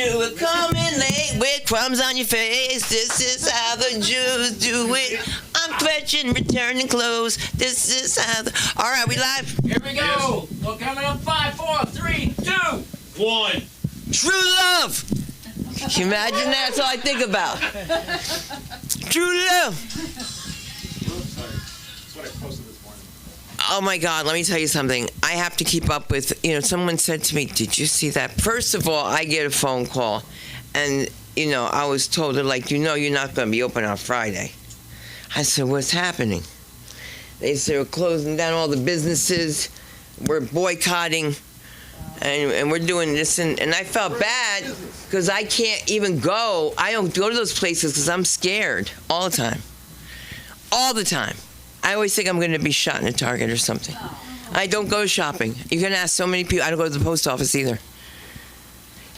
do it coming late with crumbs on your face. This is how the Jews do it. I'm fetching, returning clothes. This is how the... All right, we live? Here we go. We're coming up 5, 4, 3, 2, 1. True love. Can you imagine that? That's all I think about. True love. That's what I posted this morning. Oh my God, let me tell you something. I have to keep up with, someone said to me, did you see that? First of all, I get a phone call and, I was told, they're like, you're not going to be open on Friday. I said, what's happening? They said, we're closing down all the businesses. We're boycotting. And we're doing this. And I felt bad because I can't even go. I don't go to those places because I'm scared all the time. All the time. I always think I'm going to be shot in a Target or something. I don't go shopping. You can ask so many people. I don't go to the post office either.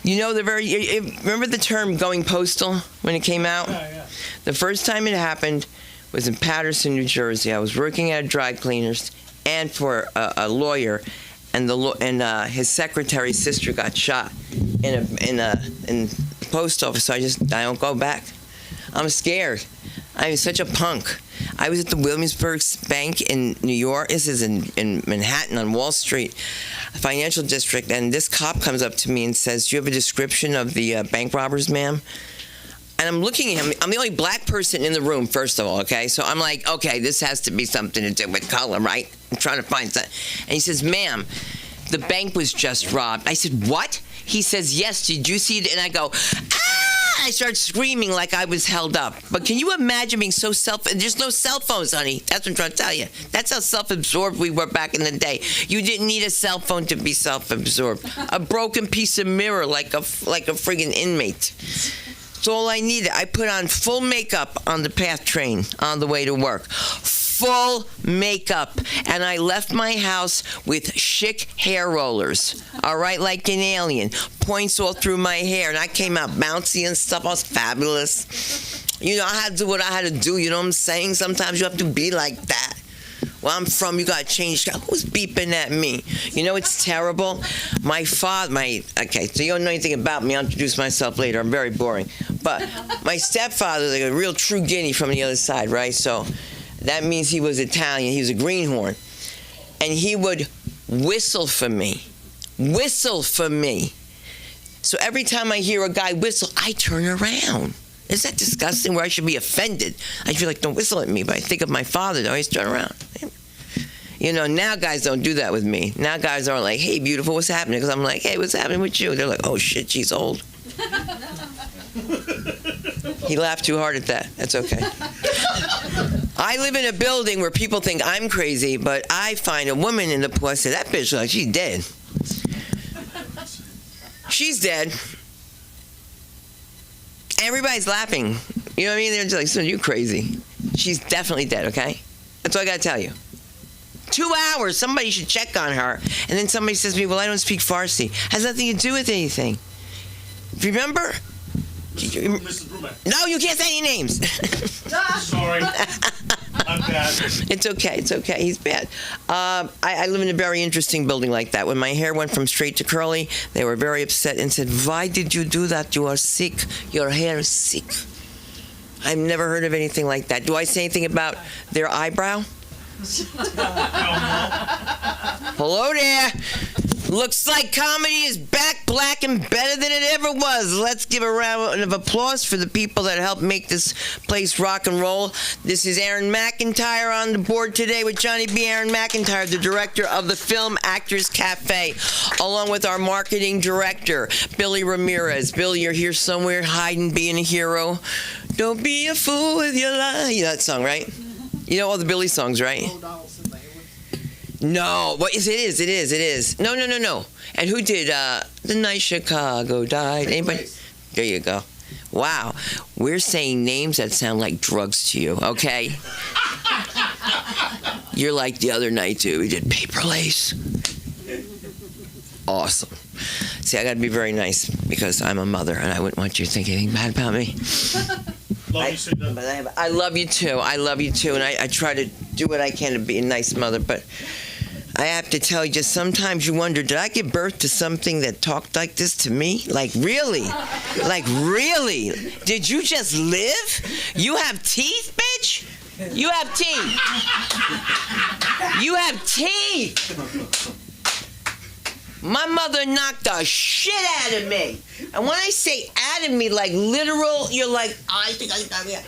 Remember the term going postal when it came out? Yeah. The first time it happened was in Paterson, New Jersey. I was working at a dry cleaners and for a lawyer, and his secretary's sister got shot in the post office. So I don't go back. I'm scared. I'm such a punk. I was at the Williamsburg Bank in New York. This is in Manhattan on Wall Street, financial district, and this cop comes up to me and says, do you have a description of the bank robbers, ma'am? And I'm looking at him. I'm the only black person in the room, first of all, okay? So I'm like, okay, this has to be something to do with color, right? I'm trying to find something. And he says, ma'am, the bank was just robbed. I said, what? He says, yes, did you see it? And I go, ah! I started screaming like I was held up. But can you imagine being so there's no cell phones, honey. That's what I'm trying to tell you. That's how self-absorbed we were back in the day. You didn't need a cell phone to be self-absorbed. A broken piece of mirror like a friggin' inmate. That's all I needed. I put on full makeup on the PATH train on the way to work. Full makeup. And I left my house with chic hair rollers. All right, like an alien. Points all through my hair. And I came out bouncy and stuff. I was fabulous. I had to do what I had to do. You know what I'm saying? Sometimes you have to be like that. Where I'm from, you got to change. Who's beeping at me? It's terrible. Okay, so you don't know anything about me. I'll introduce myself later. I'm very boring. But my stepfather was like a real true guinea from the other side, right? So that means he was Italian. He was a greenhorn. And he would whistle for me. Whistle for me. So every time I hear a guy whistle, I turn around. Is that disgusting where I should be offended? I feel like, don't whistle at me, but I think of my father. I always turn around. Now guys don't do that with me. Now guys aren't like, hey, beautiful, what's happening? Because I'm like, hey, what's happening with you? They're like, oh, shit, she's old. He laughed too hard at that. That's okay. I live in a building where people think I'm crazy, but I find a woman in the pool. I say, that bitch, like, she's dead. She's dead. Everybody's laughing. You know what I mean? They're just like, so you crazy. She's definitely dead, okay? That's all I got to tell you. 2 hours, somebody should check on her. And then somebody says to me, well, I don't speak Farsi. Has nothing to do with anything. Remember? Mrs. Brubeck. No, you can't say any names. Sorry. I'm bad. It's okay. He's bad. I live in a very interesting building like that. When my hair went from straight to curly, they were very upset and said, why did you do that? You are sick. Your hair is sick. I've never heard of anything like that. Do I say anything about their eyebrow? Hello there. Looks like comedy is back, black, and better than it ever was. Let's give a round of applause for the people that helped make this place rock and roll. This is Aaron McIntyre on the board today with Johnny B. Aaron McIntyre, the director of the Film Actors Cafe, along with our marketing director, Billy Ramirez. Billy, you're here somewhere, hiding, being a hero. Don't be a fool with your life. You know that song, right? You know all the Billy songs, right? No, what is it? It is. No. And who did The Night Chicago Died? Anybody? There you go. Wow, we're saying names that sound like drugs to you, okay? You're like the other night, too. We did Paper Lace. Awesome. See, I got to be very nice because I'm a mother, and I wouldn't want you to think anything bad about me. I love you too. And I try to do what I can to be a nice mother, but I have to tell you, just sometimes you wonder, did I give birth to something that talked like this to me? Like, really? Like, really? Did you just live? You have teeth, bitch? You have teeth. You have teeth. My mother knocked the shit out of me. And when I say out of me, like literal, you're like, I think I got it.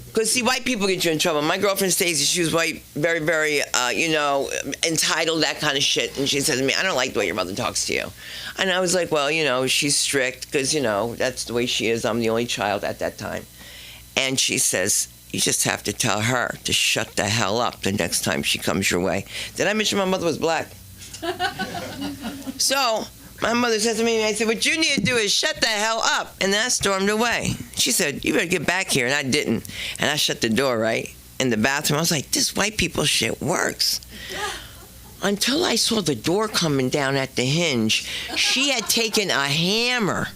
Because, see, white people get you in trouble. My girlfriend Stacey, she was white, very, very, entitled, that kind of shit. And she said to me, I don't like the way your mother talks to you. And I was like, well, she's strict because, that's the way she is. I'm the only child at that time. And she says, you just have to tell her to shut the hell up the next time she comes your way. Did I mention my mother was black? So my mother said to me, I said, what you need to do is shut the hell up. And then I stormed away. She said, you better get back here. And I didn't. And I shut the door, right, in the bathroom. I was like, this white people shit works. Until I saw the door coming down at the hinge. She had taken a hammer,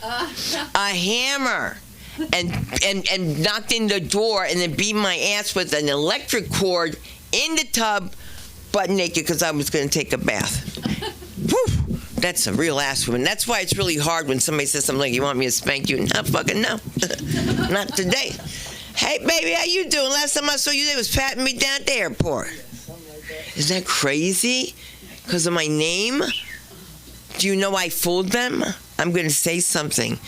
and knocked in the door and then beat my ass with an electric cord in the tub, butt naked, because I was going to take a bath. Whew, that's a real ass woman. That's why it's really hard when somebody says something like, you want me to spank you? No, fucking no. Not today. Hey, baby, how you doing? Last time I saw you, they was patting me down at the airport. Isn't that crazy? Because of my name? Do you know I fooled them? I'm going to say something.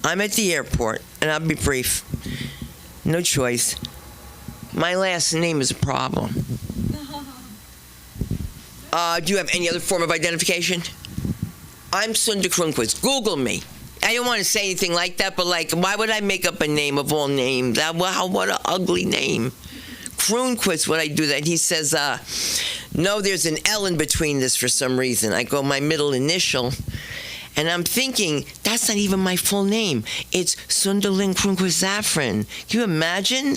I'm at the airport, and I'll be brief. No choice. My last name is a problem. Do you have any other form of identification? I'm Sunda Kronquist. Google me. I don't want to say anything like that, but why would I make up a name of all names? What an ugly name. Kronquist, would I do that? He says, no, there's an L in between this for some reason. I go my middle initial, and I'm thinking, that's not even my full name. It's Sunderlin Kronquist Zafran. Can you imagine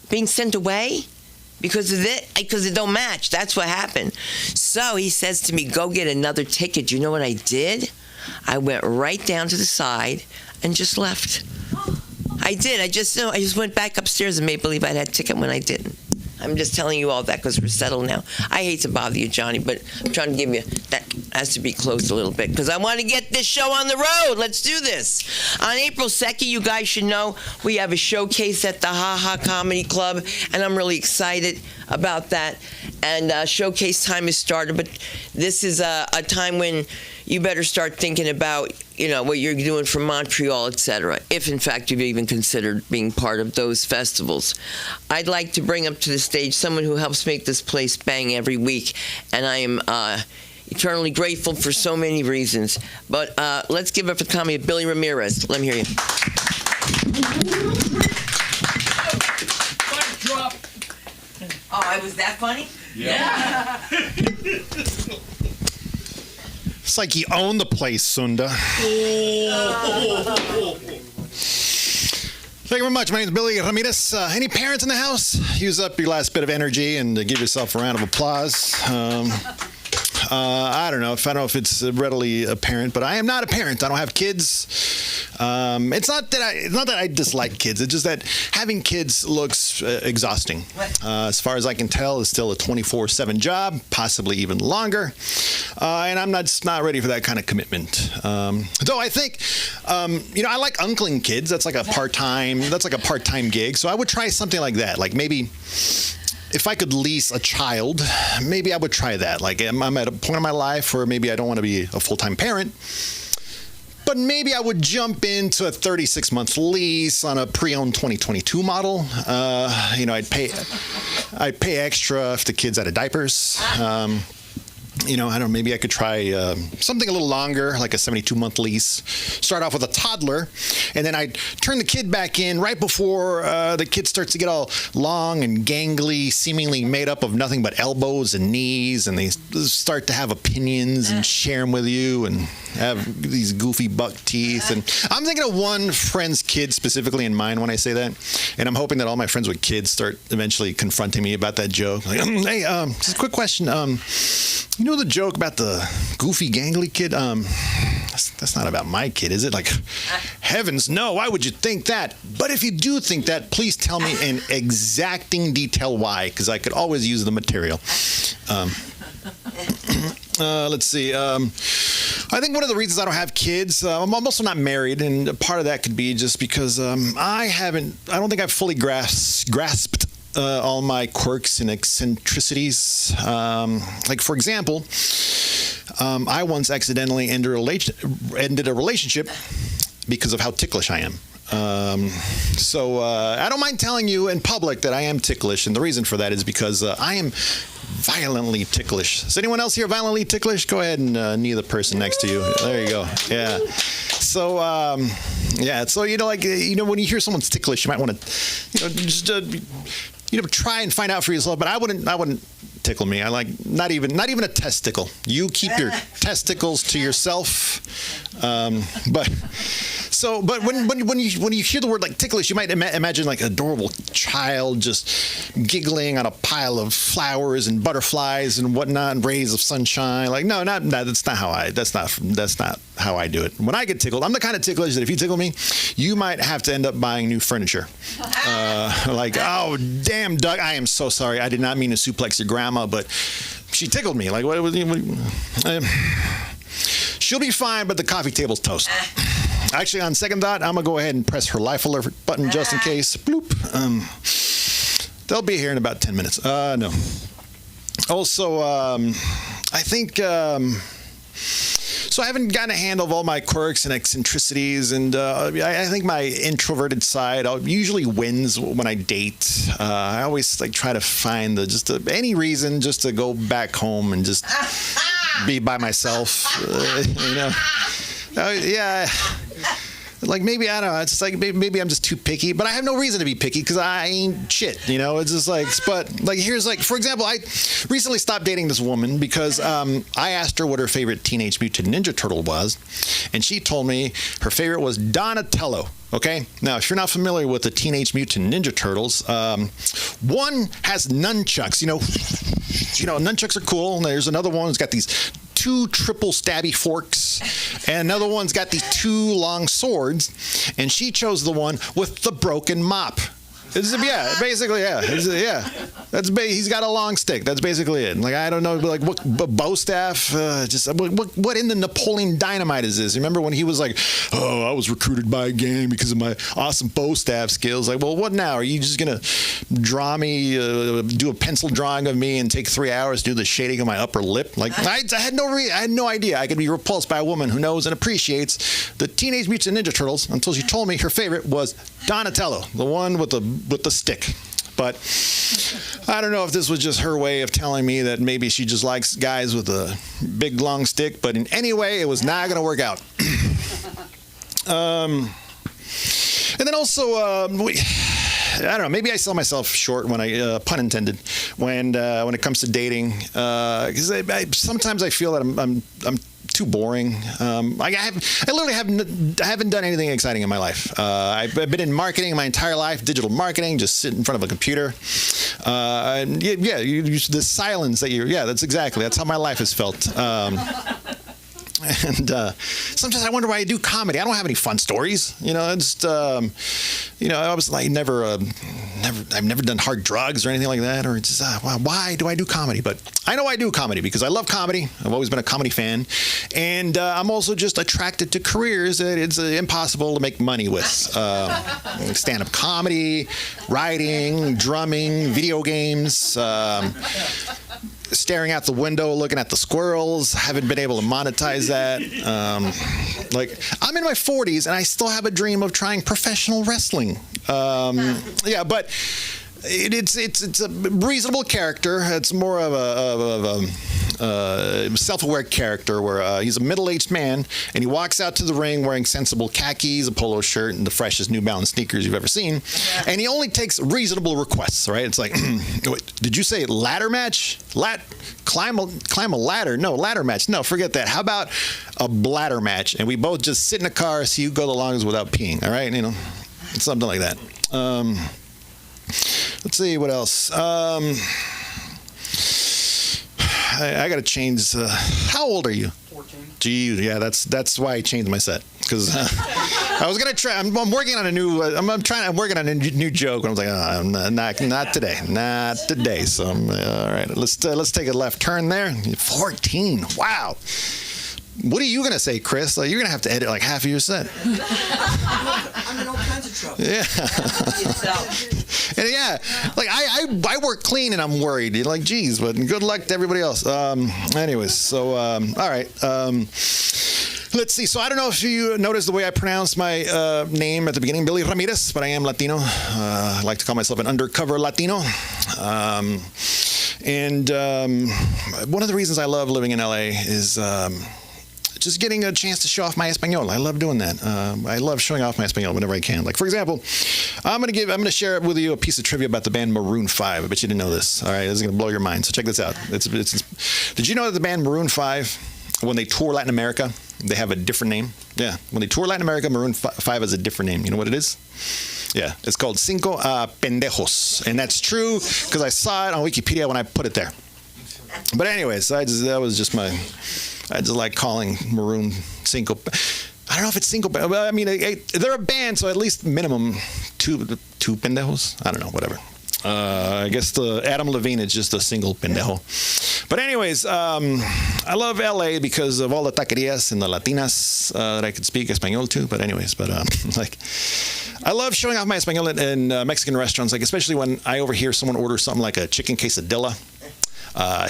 being sent away? Because it don't match. That's what happened. So he says to me, go get another ticket. You know what I did? I went right down to the side and just left. I did. I just went back upstairs and made believe I had a ticket when I didn't. I'm just telling you all that because we're settled now. I hate to bother you, Johnny, but I'm trying to give you, that has to be closed a little bit because I want to get this show on the road. Let's do this. On April 2nd, you guys should know, we have a showcase at the Ha Ha Comedy Club, and I'm really excited about that. And showcase time has started, but this is a time when you better start thinking about, what you're doing for Montreal, etc., if in fact you've even considered being part of those festivals. I'd like to bring up to the stage someone who helps make this place bang every week, and I am eternally grateful for so many reasons. But let's give up for the comedy of Billy Ramirez. Let me hear you. Drop. Oh, I was that funny? Yeah. It's like you own the place, Sunda. Thank you very much. My name is Billy Ramirez. Any parents in the house? Use up your last bit of energy and give yourself a round of applause. I don't know if it's readily apparent, but I am not a parent. I don't have kids. It's not that I dislike kids. It's just that having kids looks exhausting. As far as I can tell, it's still a 24/7 job, possibly even longer. And I'm not ready for that kind of commitment. Though I think, I like uncling kids. That's like a part-time gig. So I would try something like that. Like maybe, if I could lease a child, maybe I would try that. Like I'm at a point in my life where maybe I don't want to be a full-time parent, but maybe I would jump into a 36-month lease on a pre-owned 2022 model. I'd pay extra if the kid's out of diapers. I don't know, maybe I could try something a little longer, like a 72-month lease. Start off with a toddler, and then I'd turn the kid back in right before the kid starts to get all long and gangly, seemingly made up of nothing but elbows and knees, and they start to have opinions and share them with you and have these goofy buck teeth. And I'm thinking of one friend's kid specifically in mind when I say that, and I'm hoping that all my friends with kids start eventually confronting me about that joke. Like, hey, just a quick question. You know the joke about the goofy gangly kid? That's not about my kid, is it? Like, heavens, no, why would you think that? But if you do think that, please tell me in exacting detail why, because I could always use the material. Let's see. I think one of the reasons I don't have kids, I'm also not married, and part of that could be just because I don't think I've fully grasped all my quirks and eccentricities. Like, for example, I once accidentally ended a relationship because of how ticklish I am. So I don't mind telling you in public that I am ticklish, and the reason for that is because I am violently ticklish. Is anyone else here violently ticklish? Go ahead and knee the person next to you. There you go. Yeah. So So when you hear someone's ticklish, you might want to, just try and find out for yourself. But I wouldn't tickle me. I like not even a testicle. You keep your testicles to yourself. But when you hear the word like ticklish, you might imagine like an adorable child just giggling on a pile of flowers and butterflies and whatnot, and rays of sunshine. Like, no, not that. That's not how I do it. When I get tickled, I'm the kind of ticklish that if you tickle me, you might have to end up buying new furniture. Like, oh damn, Doug, I am so sorry. I did not mean to suplex your grandma, but she tickled me. Like, she'll be fine, but the coffee table's toast. Actually, on second thought, I'm going to go ahead and press her life alert button just in case. Bloop. They'll be here in about 10 minutes. No. Also, I think... So I haven't gotten a handle of all my quirks and eccentricities, and I think my introverted side usually wins when I date. I always try to find any reason just to go back home and just be by myself. Yeah. Like, maybe, I don't know, it's just like, maybe I'm just too picky, but I have no reason to be picky because I ain't shit, it's just like, but like, here's like, for example, I recently stopped dating this woman because I asked her what her favorite Teenage Mutant Ninja Turtle was, and she told me her favorite was Donatello. Okay, now if you're not familiar with the Teenage Mutant Ninja Turtles, one has nunchucks. Nunchucks are cool, and there's another one that's got these 2 triple stabby forks, and another one's got these 2 long swords, and she chose the one with the broken mop. Basically. He's got a long stick. That's basically it. Like, I don't know, like, what bow staff? What in the Napoleon Dynamite is this? Remember when he was like, "Oh, I was recruited by a gang because of my awesome bow staff skills." Like, well, what now? Are you just gonna draw me, do a pencil drawing of me, and take 3 hours to do the shading of my upper lip? Like, I had no idea I could be repulsed by a woman who knows and appreciates the Teenage Mutant Ninja Turtles until she told me her favorite was Donatello, the one with the stick. But I don't know if this was just her way of telling me that maybe she just likes guys with a big long stick, but in any way, it was not going to work out. And then also, I don't know, maybe I sell myself short when I, pun intended, when it comes to dating, because sometimes I feel that I'm too boring. I literally haven't done anything exciting in my life. I've been in marketing my entire life, digital marketing, just sit in front of a computer. The silence that's how my life has felt. And sometimes I wonder why I do comedy. I don't have any fun stories. I was like I've never done hard drugs or anything like that. Or just why do I do comedy? But I know I do comedy because I love comedy. I've always been a comedy fan, and I'm also just attracted to careers that it's impossible to make money with. Stand-up comedy, writing, drumming, video games. Staring out the window, looking at the squirrels. Haven't been able to monetize that. I'm in my 40s and I still have a dream of trying professional wrestling. But it's a reasonable character. It's more of a self-aware character where he's a middle-aged man and he walks out to the ring wearing sensible khakis, a polo shirt, and the freshest New Balance sneakers you've ever seen. And he only takes reasonable requests, right? It's like, wait, did you say ladder match? Climb a ladder? No, ladder match. No, forget that. How about a bladder match? And we both just sit in a car, see who go the longest without peeing. All right, something like that. Let's see what else. I got to change. How old are you? 14. Gee, yeah, that's why I changed my set because I was gonna try. I'm working on a new. I'm working on a new joke. And I was like, oh, not today, not today. So all right, let's take a left turn there. 14. Wow. What are you gonna say, Chris? Like, you're gonna have to edit like half of your set. I'm in all kinds of trouble. Yeah. And yeah, like I work clean and I'm worried. You're like, geez, but good luck to everybody else. Anyways, so all right. Let's see. So I don't know if you noticed the way I pronounced my name at the beginning, Billy Ramirez, but I am Latino. I like to call myself an undercover Latino. And one of the reasons I love living in LA is just getting a chance to show off my Espanol. I love doing that. I love showing off my Espanol whenever I can. Like, for example, I'm gonna share with you a piece of trivia about the band Maroon 5. I bet you didn't know this. All right, this is gonna blow your mind. So check this out. Did you know that the band Maroon 5, when they tour Latin America, they have a different name? Yeah, when they tour Latin America, Maroon 5 has a different name. You know what it is? Yeah, it's called Cinco Pendejos, and that's true because I saw it on Wikipedia when I put it there. But anyways, I just like calling Maroon Cinco. I don't know if it's Cinco, but I mean, they're a band, so at least minimum two pendejos. I don't know, whatever. I guess the Adam Levine is just a single pendejo. But anyways, I love LA because of all the taquerias and the Latinas that I could speak Espanol to. But anyways, like, I love showing off my Espanol in Mexican restaurants, like especially when I overhear someone order something like a chicken quesadilla.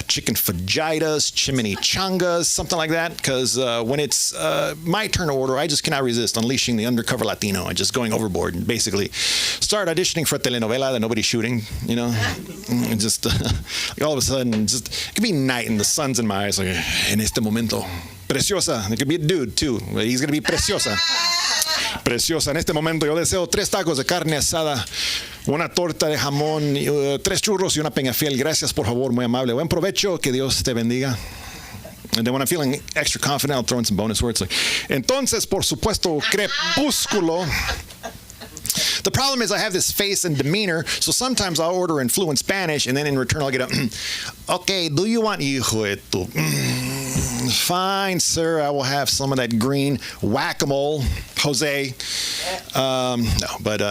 Chicken fajitas, chimichangas, something like that. Because when it's my turn to order, I just cannot resist unleashing the undercover Latino and just going overboard and basically start auditioning for a telenovela that nobody's shooting, you know? And just like all of a sudden, just it could be night and the sun's in my eyes, like, en este momento, preciosa. It could be a dude too. He's gonna be preciosa. Preciosa. En este momento yo deseo 3 tacos de carne asada, una torta de jamón, 3 churros y una peñafiel. Gracias, por favor, muy amable. Buen provecho, que Dios te bendiga. And then when I'm feeling extra confident, I'll throw in some bonus words like, entonces, por supuesto, crepúsculo. The problem is I have this face and demeanor, so sometimes I'll order in fluent Spanish, and then in return I'll get a, okay, do you want, hijo de tu, fine, sir, I will have some of that green whack-a-mole, Jose. But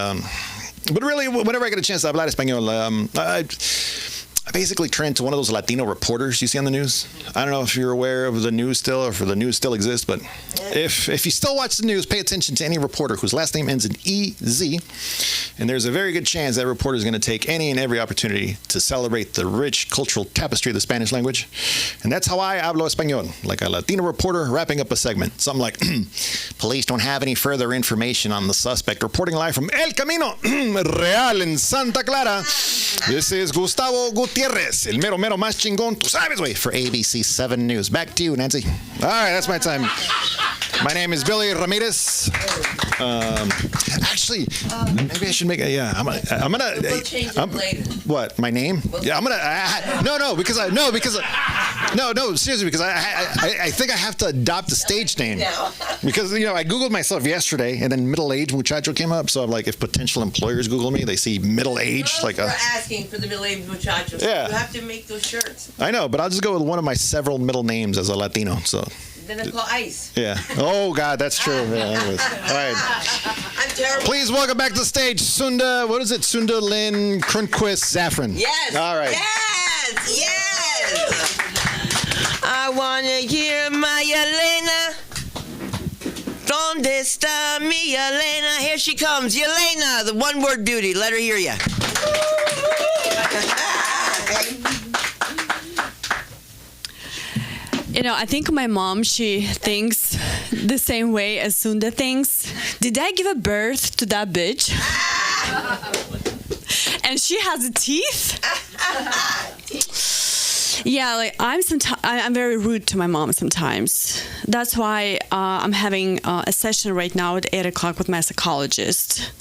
really, whenever I get a chance to hablar español, I basically turn into one of those Latino reporters you see on the news. I don't know if you're aware of the news still, or if the news still exists, but if you still watch the news, pay attention to any reporter whose last name ends in EZ, and there's a very good chance that reporter is going to take any and every opportunity to celebrate the rich cultural tapestry of the Spanish language. And that's how I hablo español, like a Latino reporter wrapping up a segment. Something like, police don't have any further information on the suspect. Reporting live from El Camino Real in Santa Clara, this is Gustavo Gutierrez, el mero más chingón, tú sabes, güey, for ABC 7 News. Back to you, Nancy. All right, that's my time. My name is Billy Ramirez. Actually, maybe I should make a, yeah, I'm gonna We'll change it later. What, my name? Yeah, I'm gonna, seriously, because I think I have to adopt a stage name. No. Because, you know, I Googled myself yesterday, and then middle-aged muchacho came up, so I'm like, if potential employers Google me, they see middle-aged, like They're asking for the middle-aged muchachos. Yeah. You have to make those shirts. I know, but I'll just go with one of my several middle names as a Latino, so. Then they're called Ice. Yeah. Oh, God, that's true. Yeah, anyways. All right. I'm terrible. Please welcome back to the stage, Sunda, what is it? Sunda Lynn Cronquist Zaffron. Yes. All right. Yes. I want to hear my Yelena. Donde está mi Yelena? Here she comes. Yelena, the one-word beauty. Let her hear ya. You know, I think my mom, she thinks the same way as Sunda thinks. Did I give a birth to that bitch? And she has teeth? Yeah, like I'm very rude to my mom sometimes. That's why I'm having a session right now at 8 o'clock with my psychologist.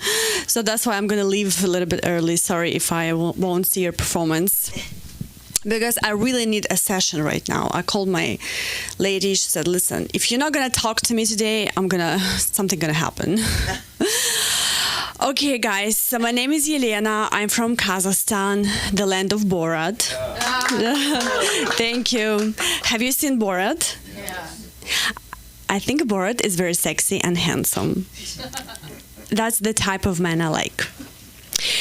So that's why I'm going to leave a little bit early. Sorry if I won't see your performance. Because I really need a session right now. I called my lady. She said, listen, if you're not going to talk to me today, something going to happen. Okay, guys. So my name is Yelena. I'm from Kazakhstan, the land of Borat. Thank you. Have you seen Borat? Yeah. I think Borat is very sexy and handsome. That's the type of man I like.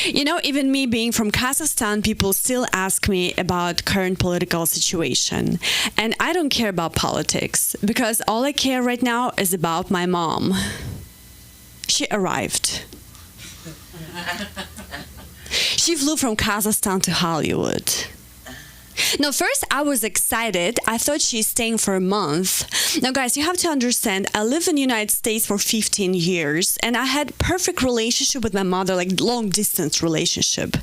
You know, even me being from Kazakhstan, people still ask me about current political situation. And I don't care about politics, because all I care right now is about my mom. She arrived. She flew from Kazakhstan to Hollywood. Now, first I was excited. I thought she's staying for a month. Now, guys, you have to understand, I lived in the United States for 15 years, and I had perfect relationship with my mother, like long distance relationship.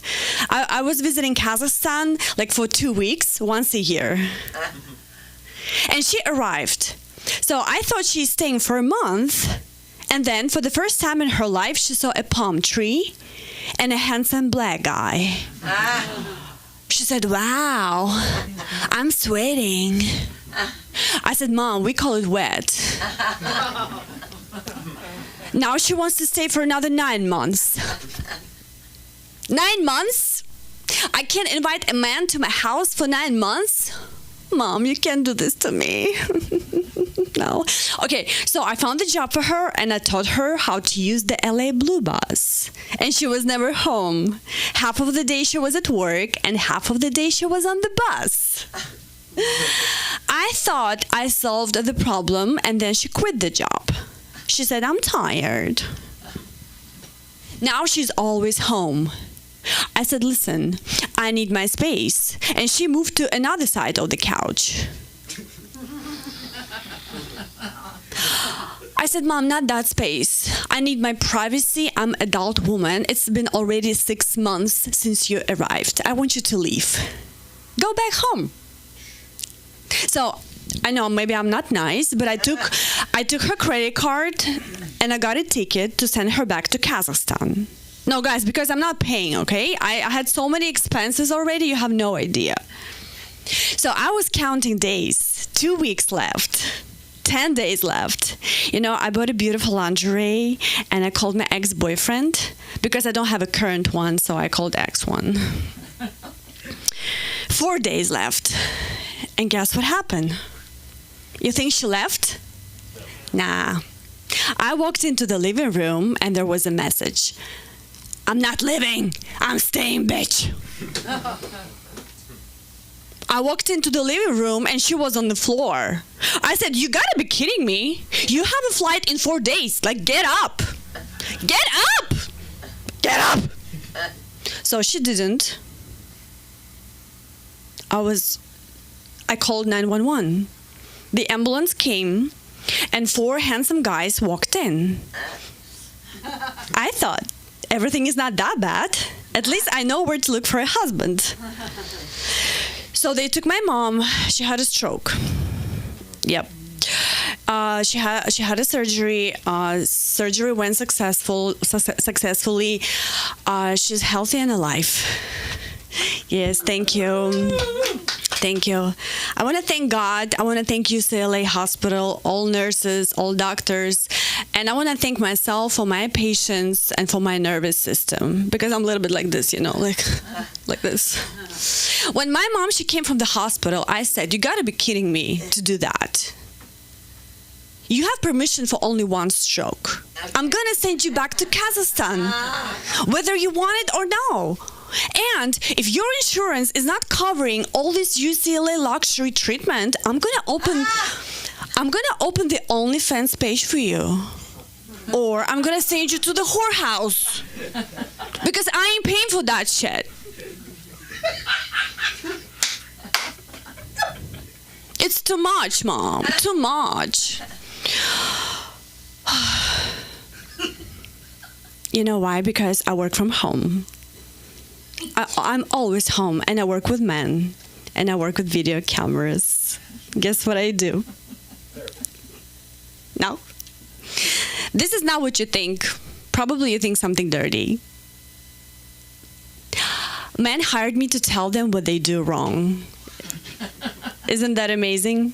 I was visiting Kazakhstan like for 2 weeks, once a year. And she arrived. So I thought she's staying for a month. And then for the first time in her life, she saw a palm tree and a handsome black guy. She said, "Wow, I'm sweating." I said, "Mom, we call it wet." Now she wants to stay for another 9 months. 9 months? I can't invite a man to my house for 9 months? Mom, you can't do this to me. No. Okay, so I found a job for her, and I taught her how to use the LA Blue bus. And she was never home. Half of the day she was at work, and half of the day she was on the bus. I thought I solved the problem, and then she quit the job. She said, "I'm tired." Now she's always home. I said, "Listen, I need my space." And she moved to another side of the couch. I said, "Mom, not that space. I need my privacy. I'm an adult woman. It's been already 6 months since you arrived. I want you to leave. Go back home." So I know maybe I'm not nice, but I took her credit card and I got a ticket to send her back to Kazakhstan. No, guys, because I'm not paying, okay? I had so many expenses already, you have no idea. So I was counting days. 2 weeks left. 10 days left. You know, I bought a beautiful lingerie and I called my ex-boyfriend because I don't have a current one, so I called ex one. 4 days left. And guess what happened? You think she left? Nah. I walked into the living room and there was a message. "I'm not leaving. I'm staying, bitch." I walked into the living room and she was on the floor. I said, "You gotta be kidding me. You have a flight in 4 days. Like, get up. Get up. Get up." So she didn't. I called 911. The ambulance came and 4 handsome guys walked in. I thought, everything is not that bad. At least I know where to look for a husband. So they took my mom. She had a stroke. Yep. She had a surgery. Surgery went successfully. She's healthy and alive. Yes, thank you. Thank you. I want to thank God. I want to thank UCLA Hospital, all nurses, all doctors. And I want to thank myself for my patience and for my nervous system. Because I'm a little bit like this, you know, like this. When my mom, she came from the hospital, I said, "You got to be kidding me to do that. You have permission for only 1 stroke. I'm going to send you back to Kazakhstan, whether you want it or no. And if your insurance is not covering all this UCLA luxury treatment, I'm gonna open the OnlyFans page for you. Or I'm gonna send you to the whorehouse. Because I ain't paying for that shit." It's too much, Mom. Too much. You know why? Because I work from home. I'm always home, and I work with men, and I work with video cameras. Guess what I do? No? This is not what you think. Probably you think something dirty. Men hired me to tell them what they do wrong. Isn't that amazing?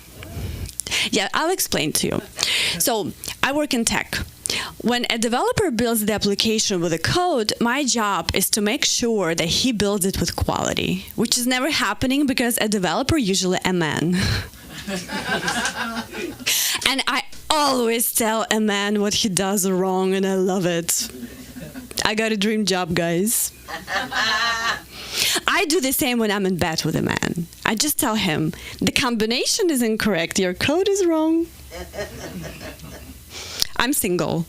Yeah, I'll explain to you. So, I work in tech. When a developer builds the application with a code, my job is to make sure that he builds it with quality, which is never happening because a developer usually a man. And always tell a man what he does wrong, and I love it. I got a dream job, guys. I do the same when I'm in bed with a man. I just tell him, the combination is incorrect, your code is wrong. I'm single.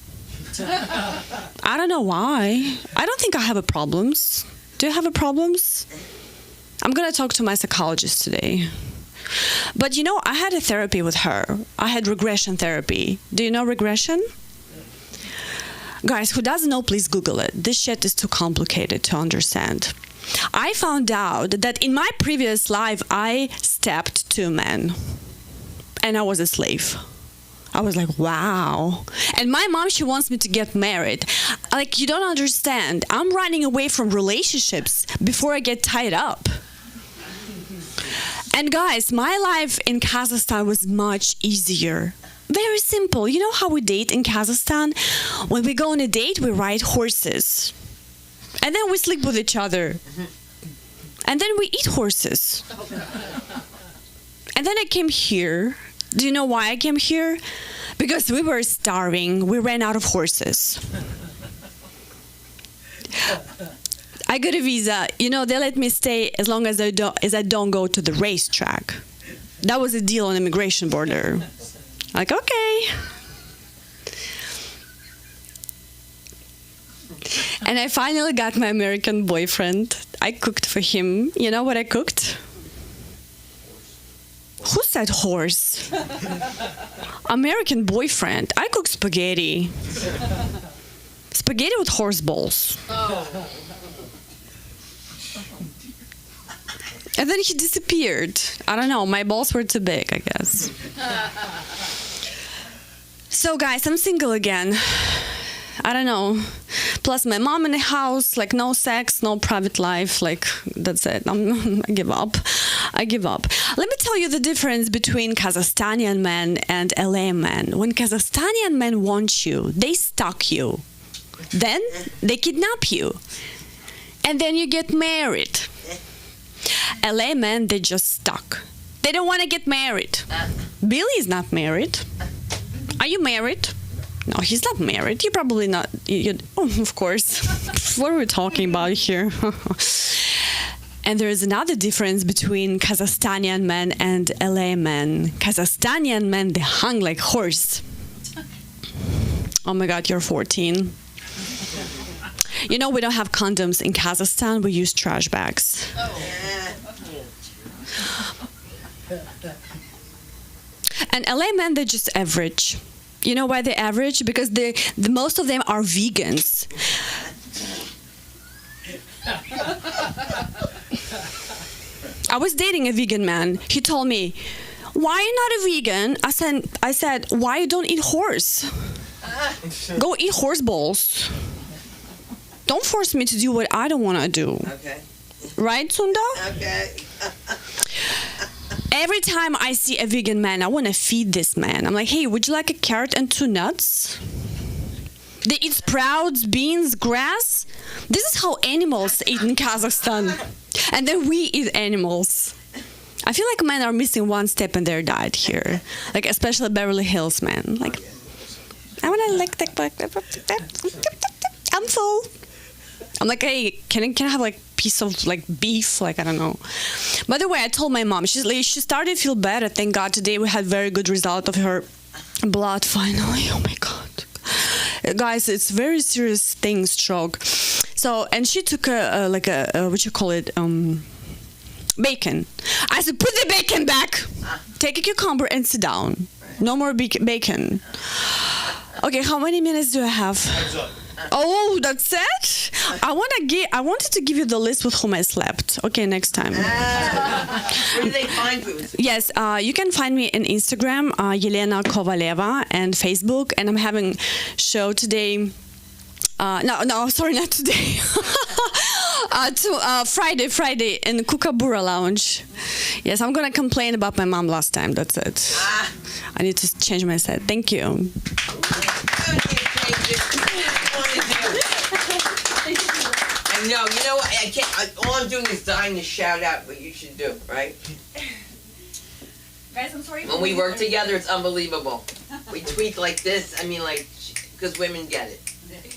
I don't know why. I don't think I have a problems. Do you have a problems? I'm gonna talk to my psychologist today. But you know, I had a therapy with her. I had regression therapy. Do you know regression? Guys, who doesn't know, please Google it. This shit is too complicated to understand. I found out that in my previous life, I stepped to men. And I was a slave. I was like, wow. And my mom, she wants me to get married. Like, you don't understand. I'm running away from relationships before I get tied up. And guys, my life in Kazakhstan was much easier. Very simple. You know how we date in Kazakhstan? When we go on a date, we ride horses. And then we sleep with each other. And then we eat horses. And then I came here. Do you know why I came here? Because we were starving. We ran out of horses. I got a visa. You know, they let me stay as long as I don't go to the racetrack. That was a deal on immigration border. Like, okay. And I finally got my American boyfriend. I cooked for him. You know what I cooked? Who said horse? American boyfriend. I cooked spaghetti. Spaghetti with horse balls. And then he disappeared. I don't know, my balls were too big, I guess. So guys, I'm single again. I don't know. Plus my mom in the house, like no sex, no private life, like that's it. I give up. I give up. Let me tell you the difference between Kazakhstani men and LA men. When Kazakhstani men want you, they stalk you. Then they kidnap you. And then you get married. LA men, they just stuck. They don't want to get married. Billy is not married. Are you married? No, he's not married. You're probably not. Of course. What are we talking about here? And there is another difference between Kazakhstani men and LA men. Kazakhstani men, they hung like horse. Oh my God, you're 14. You know, we don't have condoms in Kazakhstan. We use trash bags. And LA men, they're just average. You know why they're average? Because the most of them are vegans. I was dating a vegan man. He told me, "Why are you not a vegan?" I said, "Why you don't eat horse? Go eat horse balls. Don't force me to do what I don't want to do." Okay. Right, Sunda? Okay. Every time I see a vegan man, I want to feed this man. I'm like, "Hey, would you like a carrot and 2 nuts?" They eat sprouts, beans, grass. This is how animals eat in Kazakhstan. And then we eat animals. I feel like men are missing one step in their diet here. Like, especially Beverly Hills men. Like, I want to lick the... I'm full. I'm like, "Hey, can I have like piece of like beef?" Like, I don't know. By the way, I told my mom, she started to feel better. Thank God today we had very good result of her blood finally. Oh my God. Guys, it's very serious thing, stroke. So, and she took what you call it, bacon. I said, "Put the bacon back. Take a cucumber and sit down. No more bacon." Okay, how many minutes do I have? Oh, that's it? I wanted to give you the list with whom I slept. Okay, next time. Where do they find you? Yes, you can find me on Instagram, Yelena Kovaleva, and Facebook. And I'm having show today. Sorry, not today. Friday in Kookaburra Lounge. Yes, I'm gonna complain about my mom last time. That's it. I need to change my set. Thank you. I know. You know what? I can't. All I'm doing is dying to shout out what you should do, right? Guys, I'm sorry. When we work together, it's unbelievable. We tweak like this. I mean, like, because women get it.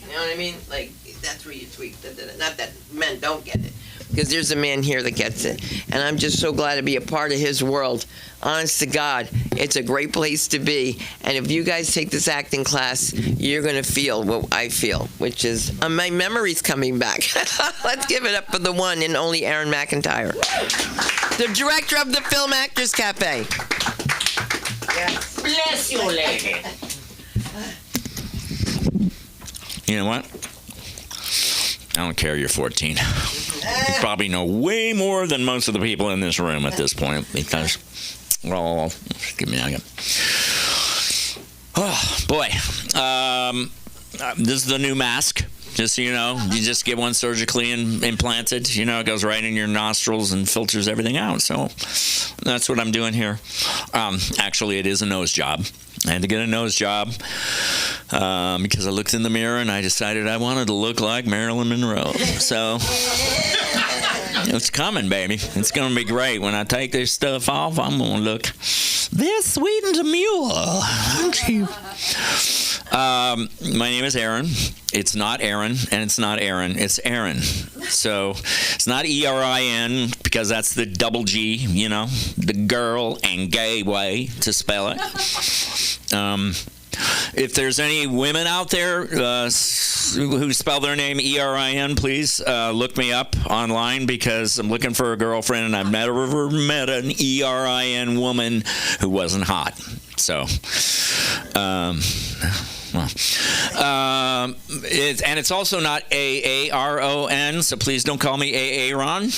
You know what I mean? Like, that's where you tweak. Not that men don't get it. Because there's a man here that gets it. And I'm just so glad to be a part of his world. Honest to God, it's a great place to be. And if you guys take this acting class, you're going to feel what I feel, which is my memory's coming back. Let's give it up for the one and only Erin McIntyre, the director of the Film Actors Cafe. Yes. Bless you, lady. You know what? I don't care you're 14. You probably know way more than most of the people in this room at this point because, well, give me a second. Oh, boy. This is the new mask. Just so you know, you just get one surgically implanted. You know, it goes right in your nostrils and filters everything out. So that's what I'm doing here. Actually, it is a nose job. I had to get a nose job because I looked in the mirror and I decided I wanted to look like Marilyn Monroe. So it's coming, baby. It's going to be great. When I take this stuff off, I'm going to look this sweet and demure. My name is Aaron. It's not Aaron, and it's not Aaron. It's Aaron. So it's not E-R-I-N because that's the double G, you know, the girl and gay way to spell it. If there's any women out there who spell their name E-R-I-N, please look me up online because I'm looking for a girlfriend and I've never met an E-R-I-N woman who wasn't hot. So, it's also not A-A-R-O-N, so please don't call me A-A-Ron.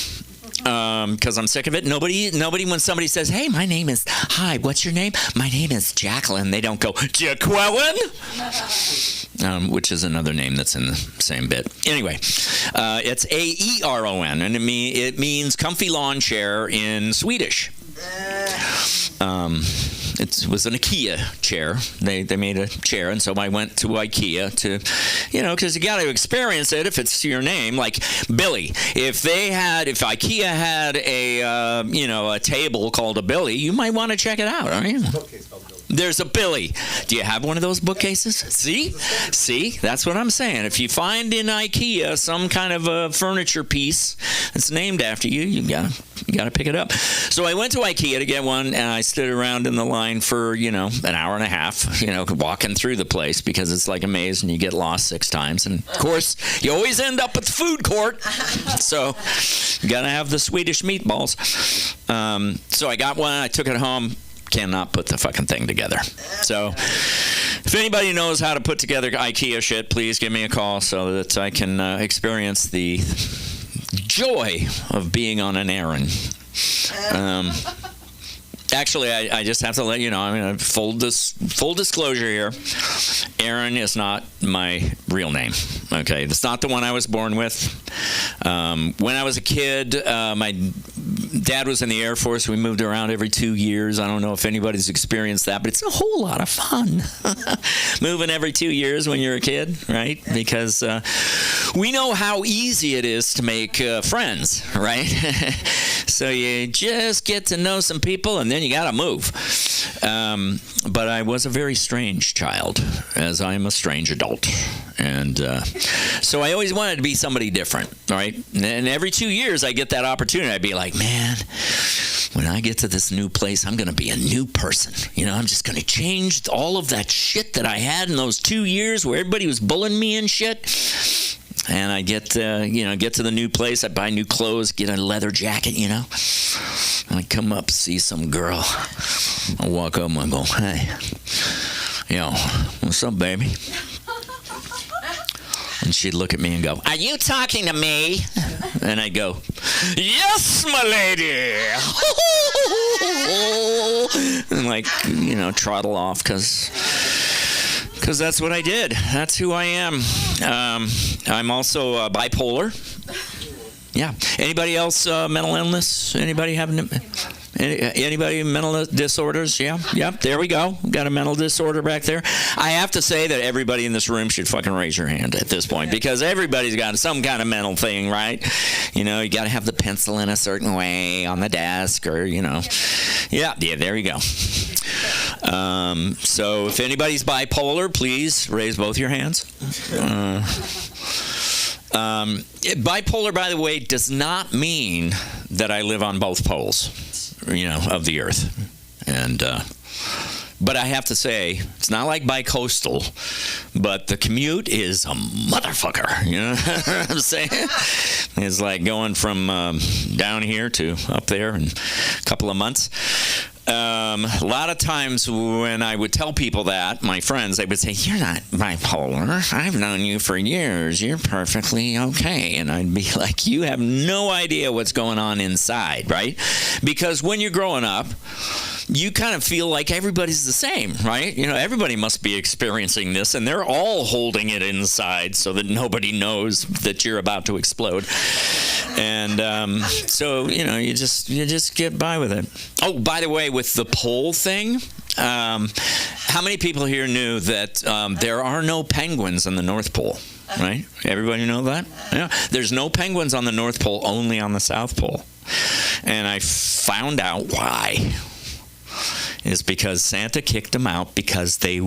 Because I'm sick of it. Nobody, when somebody says, hey, hi, what's your name? My name is Jacqueline. They don't go, Jaqueline? Which is another name that's in the same bit. Anyway, it's A-E-R-O-N, and it means comfy lawn chair in Swedish. It was an IKEA chair. They made a chair, and so I went to IKEA to, because you got to experience it if it's your name. Like Billy, if IKEA had a table called a Billy, you might want to check it out. I mean, there's a Billy. Do you have one of those bookcases? See, that's what I'm saying. If you find in IKEA some kind of a furniture piece that's named after you, you gotta pick it up. So I went to IKEA to get one, and I stood around in the line for an hour and a half, walking through the place because it's like a maze and you get lost 6 times, and of course you always end up at the food court. So you gotta have the Swedish meatballs. So I got one. I took it home. Cannot put the fucking thing together. So if anybody knows how to put together IKEA shit, please give me a call so that I can experience the joy of being on an errand. Actually, I just have to let you know, I mean, full disclosure here, Aaron is not my real name, okay? It's not the one I was born with. When I was a kid, my dad was in the Air Force. We moved around every 2 years. I don't know if anybody's experienced that, but it's a whole lot of fun. Moving every 2 years when you're a kid, right? Because we know how easy it is to make friends, right? So you just get to know some people, and then you got to move. But I was a very strange child, as I'm a strange adult. And so I always wanted to be somebody different, right? And every 2 years I get that opportunity. I'd be like, man, when I get to this new place, I'm going to be a new person. I'm just going to change all of that shit that I had in those 2 years where everybody was bullying me and shit. And I get to the new place. I buy new clothes, get a leather jacket, and I come up, see some girl. I walk up and I go, hey, what's up, baby? And she'd look at me and go, are you talking to me? And I'd go, yes, my lady. And trottle off because that's what I did. That's who I am. I'm also bipolar. Yeah. Anybody else mental illness? Anybody having Anybody mental disorders? Yeah. Yep. There we go. Got a mental disorder back there. I have to say that everybody in this room should fucking raise your hand at this point, because everybody's got some kind of mental thing, right? You got to have the pencil in a certain way on the desk, or Yeah. There you go. So if anybody's bipolar, please raise both your hands. Bipolar, by the way, does not mean that I live on both poles, of the earth. And but I have to say, it's not like bicoastal, but the commute is a motherfucker. You know what I'm saying? It's like going from down here to up there in a couple of months. A lot of times when I would tell people that, my friends, they would say, "You're not bipolar. I've known you for years. You're perfectly okay." And I'd be like, "You have no idea what's going on inside, right?" Because when you're growing up, you kind of feel like everybody's the same, right? Everybody must be experiencing this, and they're all holding it inside so that nobody knows that you're about to explode. And so, you just get by with it. Oh, by the way, with the pole thing, how many people here knew that there are no penguins in the North Pole? Right? Everybody know that? Yeah. There's no penguins on the North Pole, only on the South Pole. And I found out why. Is because Santa kicked them out because the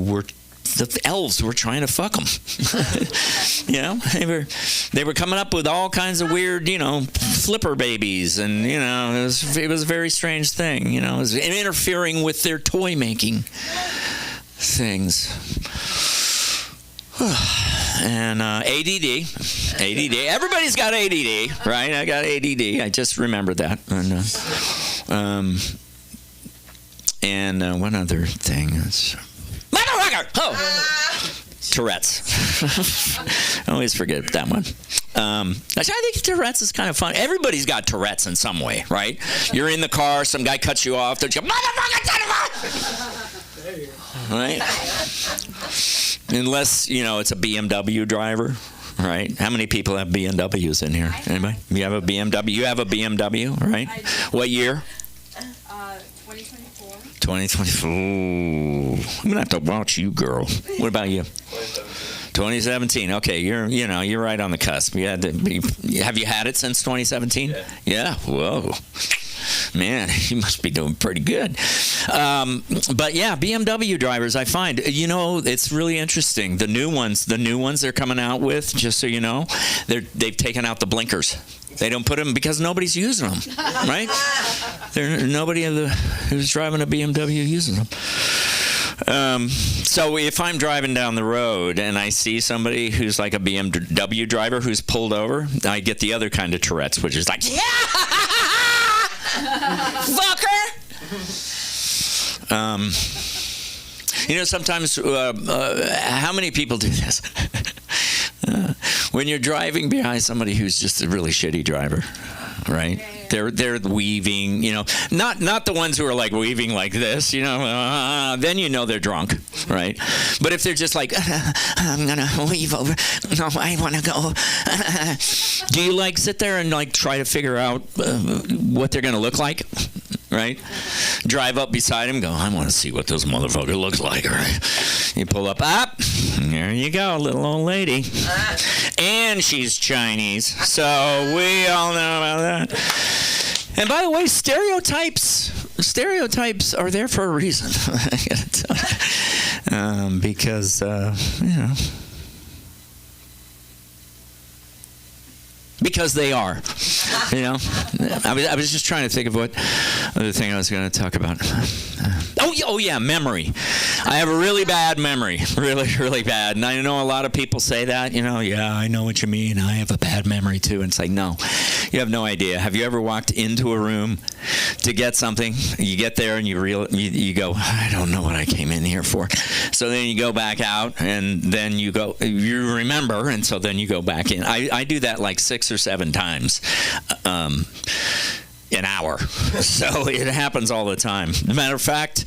elves were trying to fuck them. They were coming up with all kinds of weird, flipper babies, and it was a very strange thing. It was interfering with their toy making things. And ADD. Everybody's got ADD, right? I got ADD. I just remembered that. And one other thing is Tourette's. I always forget that one. Actually, I think Tourette's is kind of fun. Everybody's got Tourette's in some way, right? You're in the car, some guy cuts you off, they go, "Motherfucker!" Right? Unless, it's a BMW driver. Right? How many people have BMWs in here? Anybody? You have a BMW? You have a BMW, right? What year? 2024. 2024. Ooh, I'm gonna have to watch you, girl. What about you? 2017. Okay, you're right on the cusp. Have you had it since 2017? Yeah. Whoa. Man, you must be doing pretty good. But yeah, BMW drivers, I find, it's really interesting. The new ones they're coming out with, just so you know, they've taken out the blinkers. They don't put them because nobody's using them, right? Nobody who's driving a BMW uses them. So if I'm driving down the road and I see somebody who's like a BMW driver who's pulled over, I get the other kind of Tourette's, which is like, yeah! Fucker! Sometimes, how many people do this? When you're driving behind somebody who's just a really shitty driver, right? They're weaving, not the ones who are like weaving like this, then they're drunk, right? But if they're just like, I'm gonna weave over, no, I want to go. Do you like sit there and like try to figure out what they're gonna look like? Right? Drive up beside him, go, I want to see what this motherfucker looks like, right? You pull up, there you go, little old lady. And she's Chinese, so we all know about that. And by the way, stereotypes are there for a reason. I gotta tell you. Because, because they are, I was just trying to think of what other thing I was going to talk about. Oh yeah, memory. I have a really bad memory, really, really bad. And I know a lot of people say that, yeah, I know what you mean. I have a bad memory too. And it's like, no, you have no idea. Have you ever walked into a room to get something? You get there and you go, I don't know what I came in here for. So then you go back out and then you remember, and so then you go back in. I do that like 6 or 7 times an hour. So it happens all the time. As a matter of fact,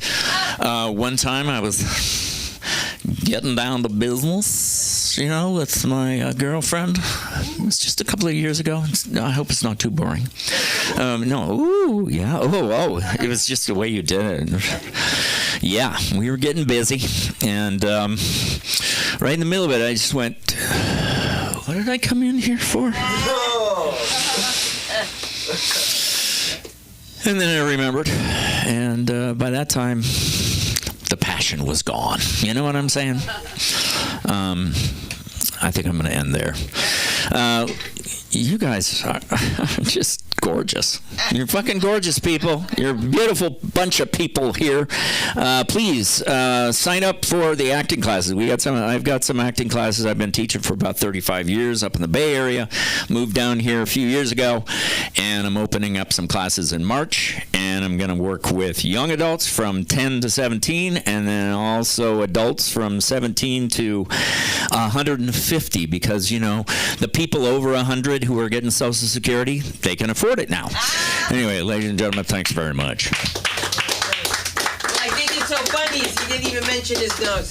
one time I was getting down to business house, with my girlfriend. It was just a couple of years ago. I hope it's not too boring. No, ooh, yeah, oh, it was just the way you did it. Yeah, we were getting busy, and right in the middle of it, I just went, what did I come in here for? And then I remembered, and by that time, the passion was gone. You know what I'm saying? I think I'm going to end there. You guys are just gorgeous. You're fucking gorgeous people. You're a beautiful bunch of people here. Please sign up for the acting classes. I've got some acting classes. I've been teaching for about 35 years up in the Bay Area. Moved down here a few years ago, and I'm opening up some classes in March. And I'm going to work with young adults from 10 to 17, and then also adults from 17 to 150, because the people over 100 who are getting Social Security, they can afford it now. Anyway, ladies and gentlemen, thanks very much. I think it's so funny is he didn't even mention his nose.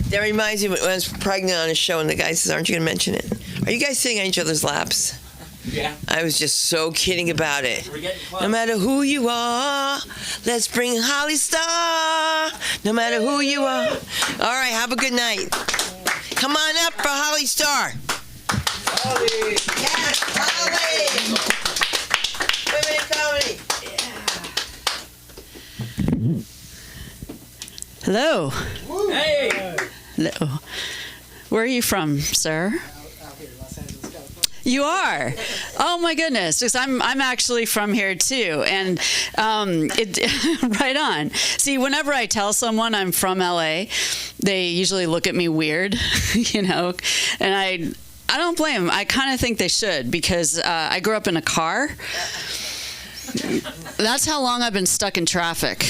That reminds me when I was pregnant on a show and the guy says, aren't you going to mention it? Are you guys sitting on each other's laps? Yeah. I was just so kidding about it. No matter who you are, let's bring Holly Star. No matter who you are. All right, have a good night. Come on up for Holly Star. Holly. Yes, Holly. Women comedy. Hello. Hey. Hello. Where are you from, sir? You are? Oh my goodness! Because I'm actually from here too, and right on. See, whenever I tell someone I'm from LA, they usually look at me weird, and I don't blame them. I kind of think they should, because I grew up in a car. That's how long I've been stuck in traffic.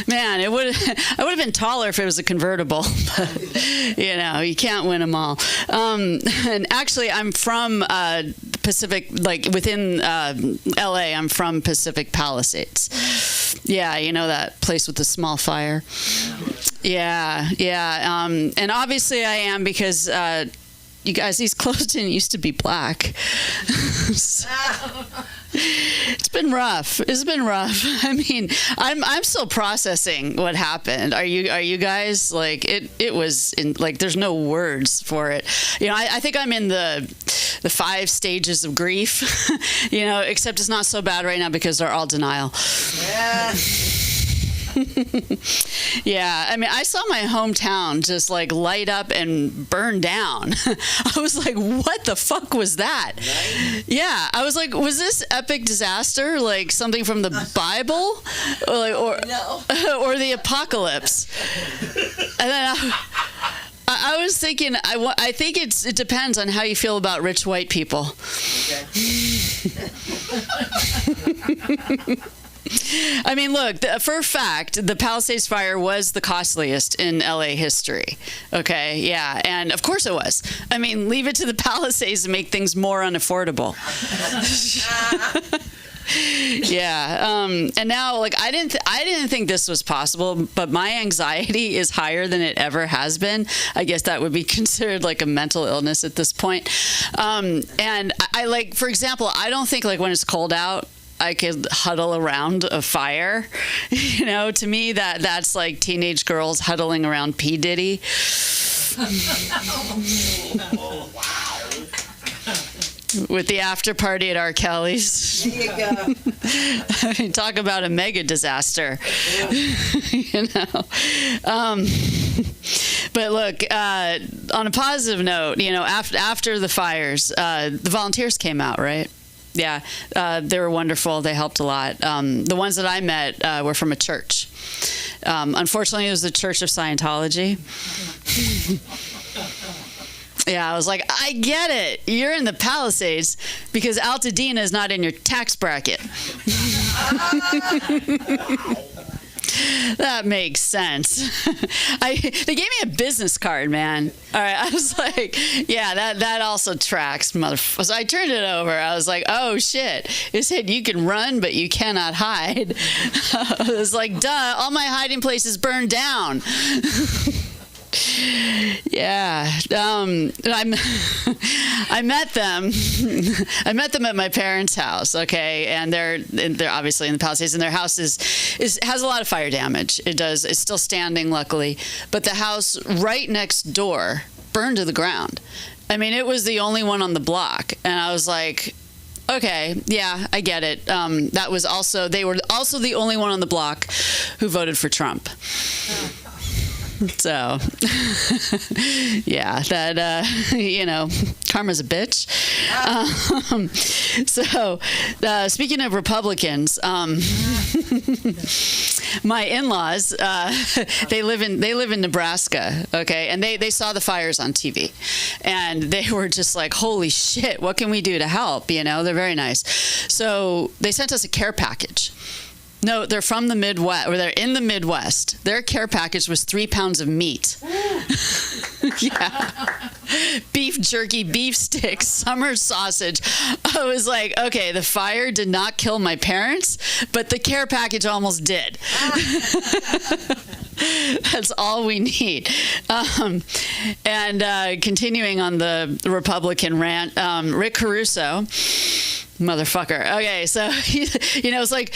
Man, I would have been taller if it was a convertible. But, you can't win them all. And actually, I'm from Pacific, like within LA. I'm from Pacific Palisades. Yeah, that place with the small fire. Yeah. And obviously, I am, because you guys, these clothes didn't used to be black. It's been rough. I mean, I'm still processing what happened. Are you guys, like, it was in, like, there's no words for it. I think I'm in the 5 stages of grief. Except it's not so bad right now because they're all denial. Yeah. Yeah, I mean, I saw my hometown just like light up and burn down. I was like, what the fuck was that? Nice. Yeah, I was like, was this epic disaster like something from the Bible, or the apocalypse? And then I was thinking, I think it depends on how you feel about rich white people. Okay. I mean, look, for a fact, the Palisades fire was the costliest in LA history. Okay, yeah, and of course it was. I mean, leave it to the Palisades to make things more unaffordable. Yeah, and now, like, I didn't think this was possible, but my anxiety is higher than it ever has been. I guess that would be considered like a mental illness at this point. And I like, for example, I don't think like when it's cold out, I could huddle around a fire. To me, that's like teenage girls huddling around P. Diddy. Oh, wow. With the after party at R. Kelly's. There you go. I mean, talk about a mega disaster. But look, on a positive note, after the fires, the volunteers came out, right? Yeah, they were wonderful. They helped a lot. The ones that I met were from a church. Unfortunately, it was the Church of Scientology. Yeah, I was like, I get it. You're in the Palisades because Altadena is not in your tax bracket. That makes sense. They gave me a business card, man. All right, I was like, yeah, that also tracks, motherfucker. So I turned it over. I was like, oh shit. It said you can run, but you cannot hide. I was like, duh, all my hiding places burned down. Yeah, I met them. I met them at my parents' house. Okay, and they're obviously in the Palisades, and their house has a lot of fire damage. It does. It's still standing, luckily, but the house right next door burned to the ground. I mean, it was the only one on the block, and I was like, okay, yeah, I get it. They were also the only one on the block who voted for Trump. So, yeah, that, karma's a bitch. Speaking of Republicans, my in-laws, they live in Nebraska, okay, and they saw the fires on TV, and they were just like, holy shit, what can we do to help? They're very nice. So they sent us a care package. No, they're from the Midwest, or they're in the Midwest. Their care package was 3 pounds of meat. Yeah. Beef jerky, beef sticks, summer sausage. I was like, okay, the fire did not kill my parents, but the care package almost did. That's all we need. Continuing on the Republican rant, Rick Caruso, motherfucker. Okay, so it's like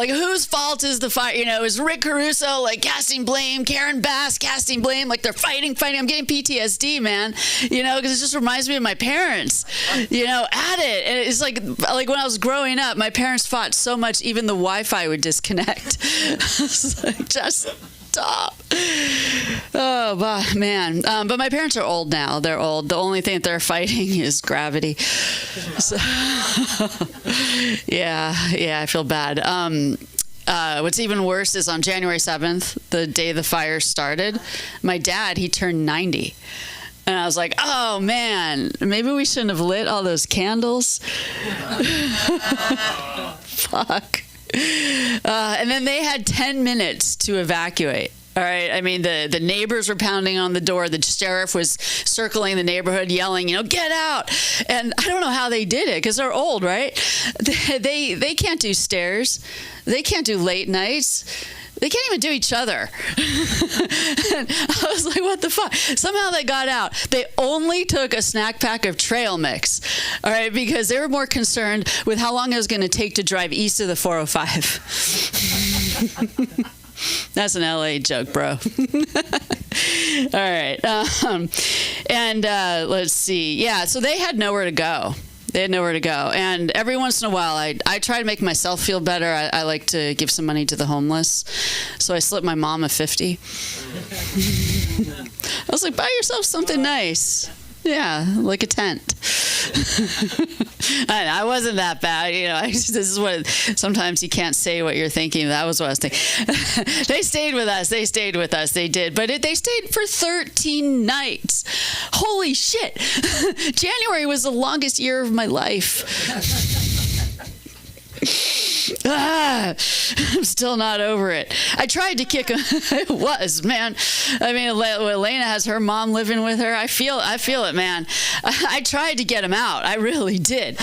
whose fault is the fire? Is Rick Caruso like casting blame, Karen Bass casting blame, like they're fighting. I'm getting PTSD, man. Because it just reminds me of my parents. At it, and it's like when I was growing up, my parents fought so much, even the Wi-Fi would disconnect. It's like, just stop. Oh, man. But my parents are old now. They're old. The only thing that they're fighting is gravity. So, yeah, I feel bad. What's even worse is on January 7th, the day the fire started, my dad, he turned 90. And I was like, oh, man, maybe we shouldn't have lit all those candles. Fuck. And then they had 10 minutes to evacuate. All right. I mean, the neighbors were pounding on the door. The sheriff was circling the neighborhood, yelling, get out. And I don't know how they did it because they're old, right? They can't do stairs. They can't do late nights. They can't even do each other. And I was like, what the fuck? Somehow they got out. They only took a snack pack of trail mix, all right, because they were more concerned with how long it was going to take to drive east of the 405. That's an LA joke, bro. All right. Let's see. Yeah, so they had nowhere to go. And every once in a while, I try to make myself feel better. I like to give some money to the homeless. So I slipped my mom a 50. I was like, buy yourself something nice. Yeah, like a tent. I wasn't that bad. This is what, sometimes you can't say what you're thinking. That was what I was thinking. They stayed with us. They did. But they stayed for 13 nights. Holy shit. January was the longest year of my life. I'm still not over it. I tried to kick him. It was, man. I mean, Elena has her mom living with her. I feel it, man. I tried to get him out. I really did.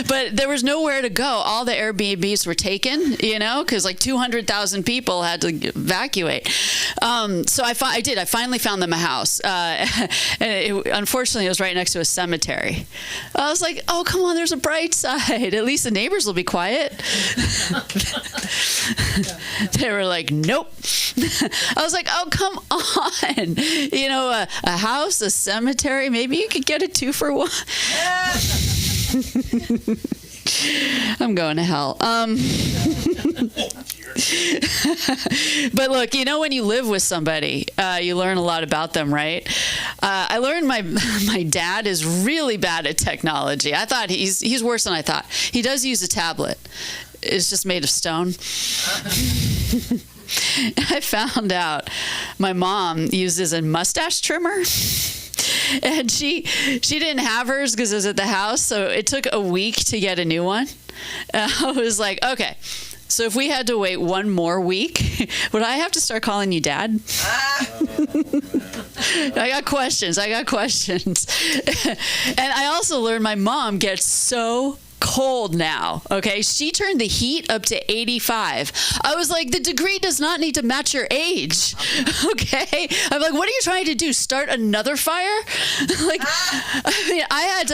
But there was nowhere to go. All the Airbnbs were taken, because like 200,000 people had to evacuate. So I finally found them a house. And unfortunately, it was right next to a cemetery. I was like, oh, come on, there's a bright side. At least the neighbors will be quiet. They were like, nope. I was like, oh, come on. A house, a cemetery, maybe you could get a 2-for-1. I'm going to hell. But look, when you live with somebody, you learn a lot about them, right? I learned my dad is really bad at technology. I thought he's worse than I thought. He does use a tablet. It's just made of stone. I found out my mom uses a mustache trimmer. And she didn't have hers because it was at the house, so it took a week to get a new one. I was like, okay. So if we had to wait one more week, would I have to start calling you Dad? I got questions. And I also learned my mom gets so cold now. Okay, she turned the heat up to 85. I was like, the degree does not need to match your age. Okay, I'm like, what are you trying to do? Start another fire? Like, I mean, I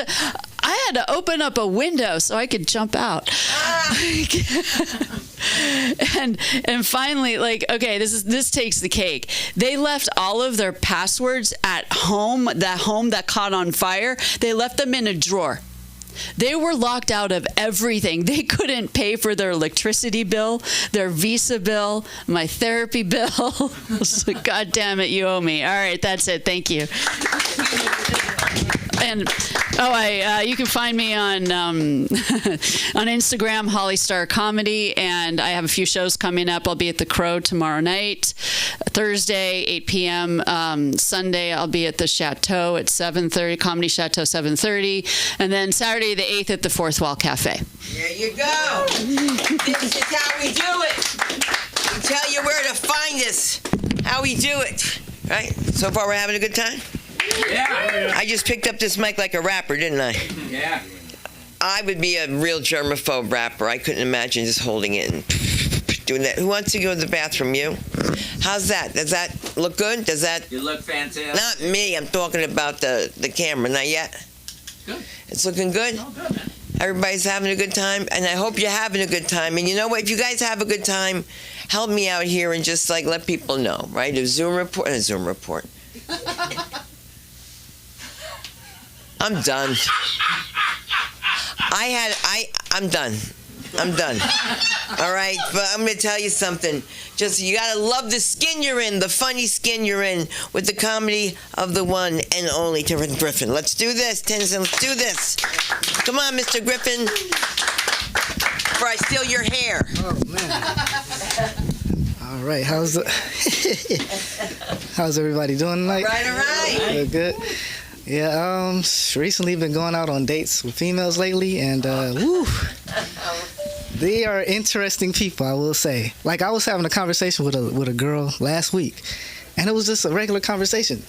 had to open up a window so I could jump out. and finally, like, okay, this takes the cake. They left all of their passwords at home. That home that caught on fire, they left them in a drawer. They were locked out of everything. They couldn't pay for their electricity bill, their Visa bill, my therapy bill. I was like, God damn it, you owe me. All right, that's it. Thank you. And you can find me on Instagram, Holly Star Comedy, and I have a few shows coming up. I'll be at the Crow tomorrow night, Thursday 8 p.m. Sunday I'll be at the Chateau at 7:30, Comedy Chateau 7:30, and then Saturday the 8th at the Fourth Wall Cafe. There you go. This is how we do it. We tell you where to find us, how we do it. Right? So far we're having a good time? Yeah. I just picked up this mic like a rapper, didn't I? Yeah. I would be a real germaphobe rapper. I couldn't imagine just holding it and doing that. Who wants to go to the bathroom? You? How's that? Does that look good? Does that... You look fantastic. Not me. I'm talking about the camera. Not yet? Good. It's looking good? Oh, good, man. Everybody's having a good time, and I hope you're having a good time. And you know what? If you guys have a good time, help me out here and just, like, let people know, right? A Zoom report. I'm done. I'm done. All right, but I'm gonna tell you something. Just you gotta love the skin you're in, the funny skin you're in, with the comedy of the one and only Terrence Griffin. Let's do this, Tenzin. Let's do this. Come on, Mr. Griffin. Before I steal your hair. Oh man. All right, how's everybody doing tonight? All right. Good. Yeah, recently been going out on dates with females lately, and woo, they are interesting people, I will say. Like, I was having a conversation with a girl last week, and it was just a regular conversation.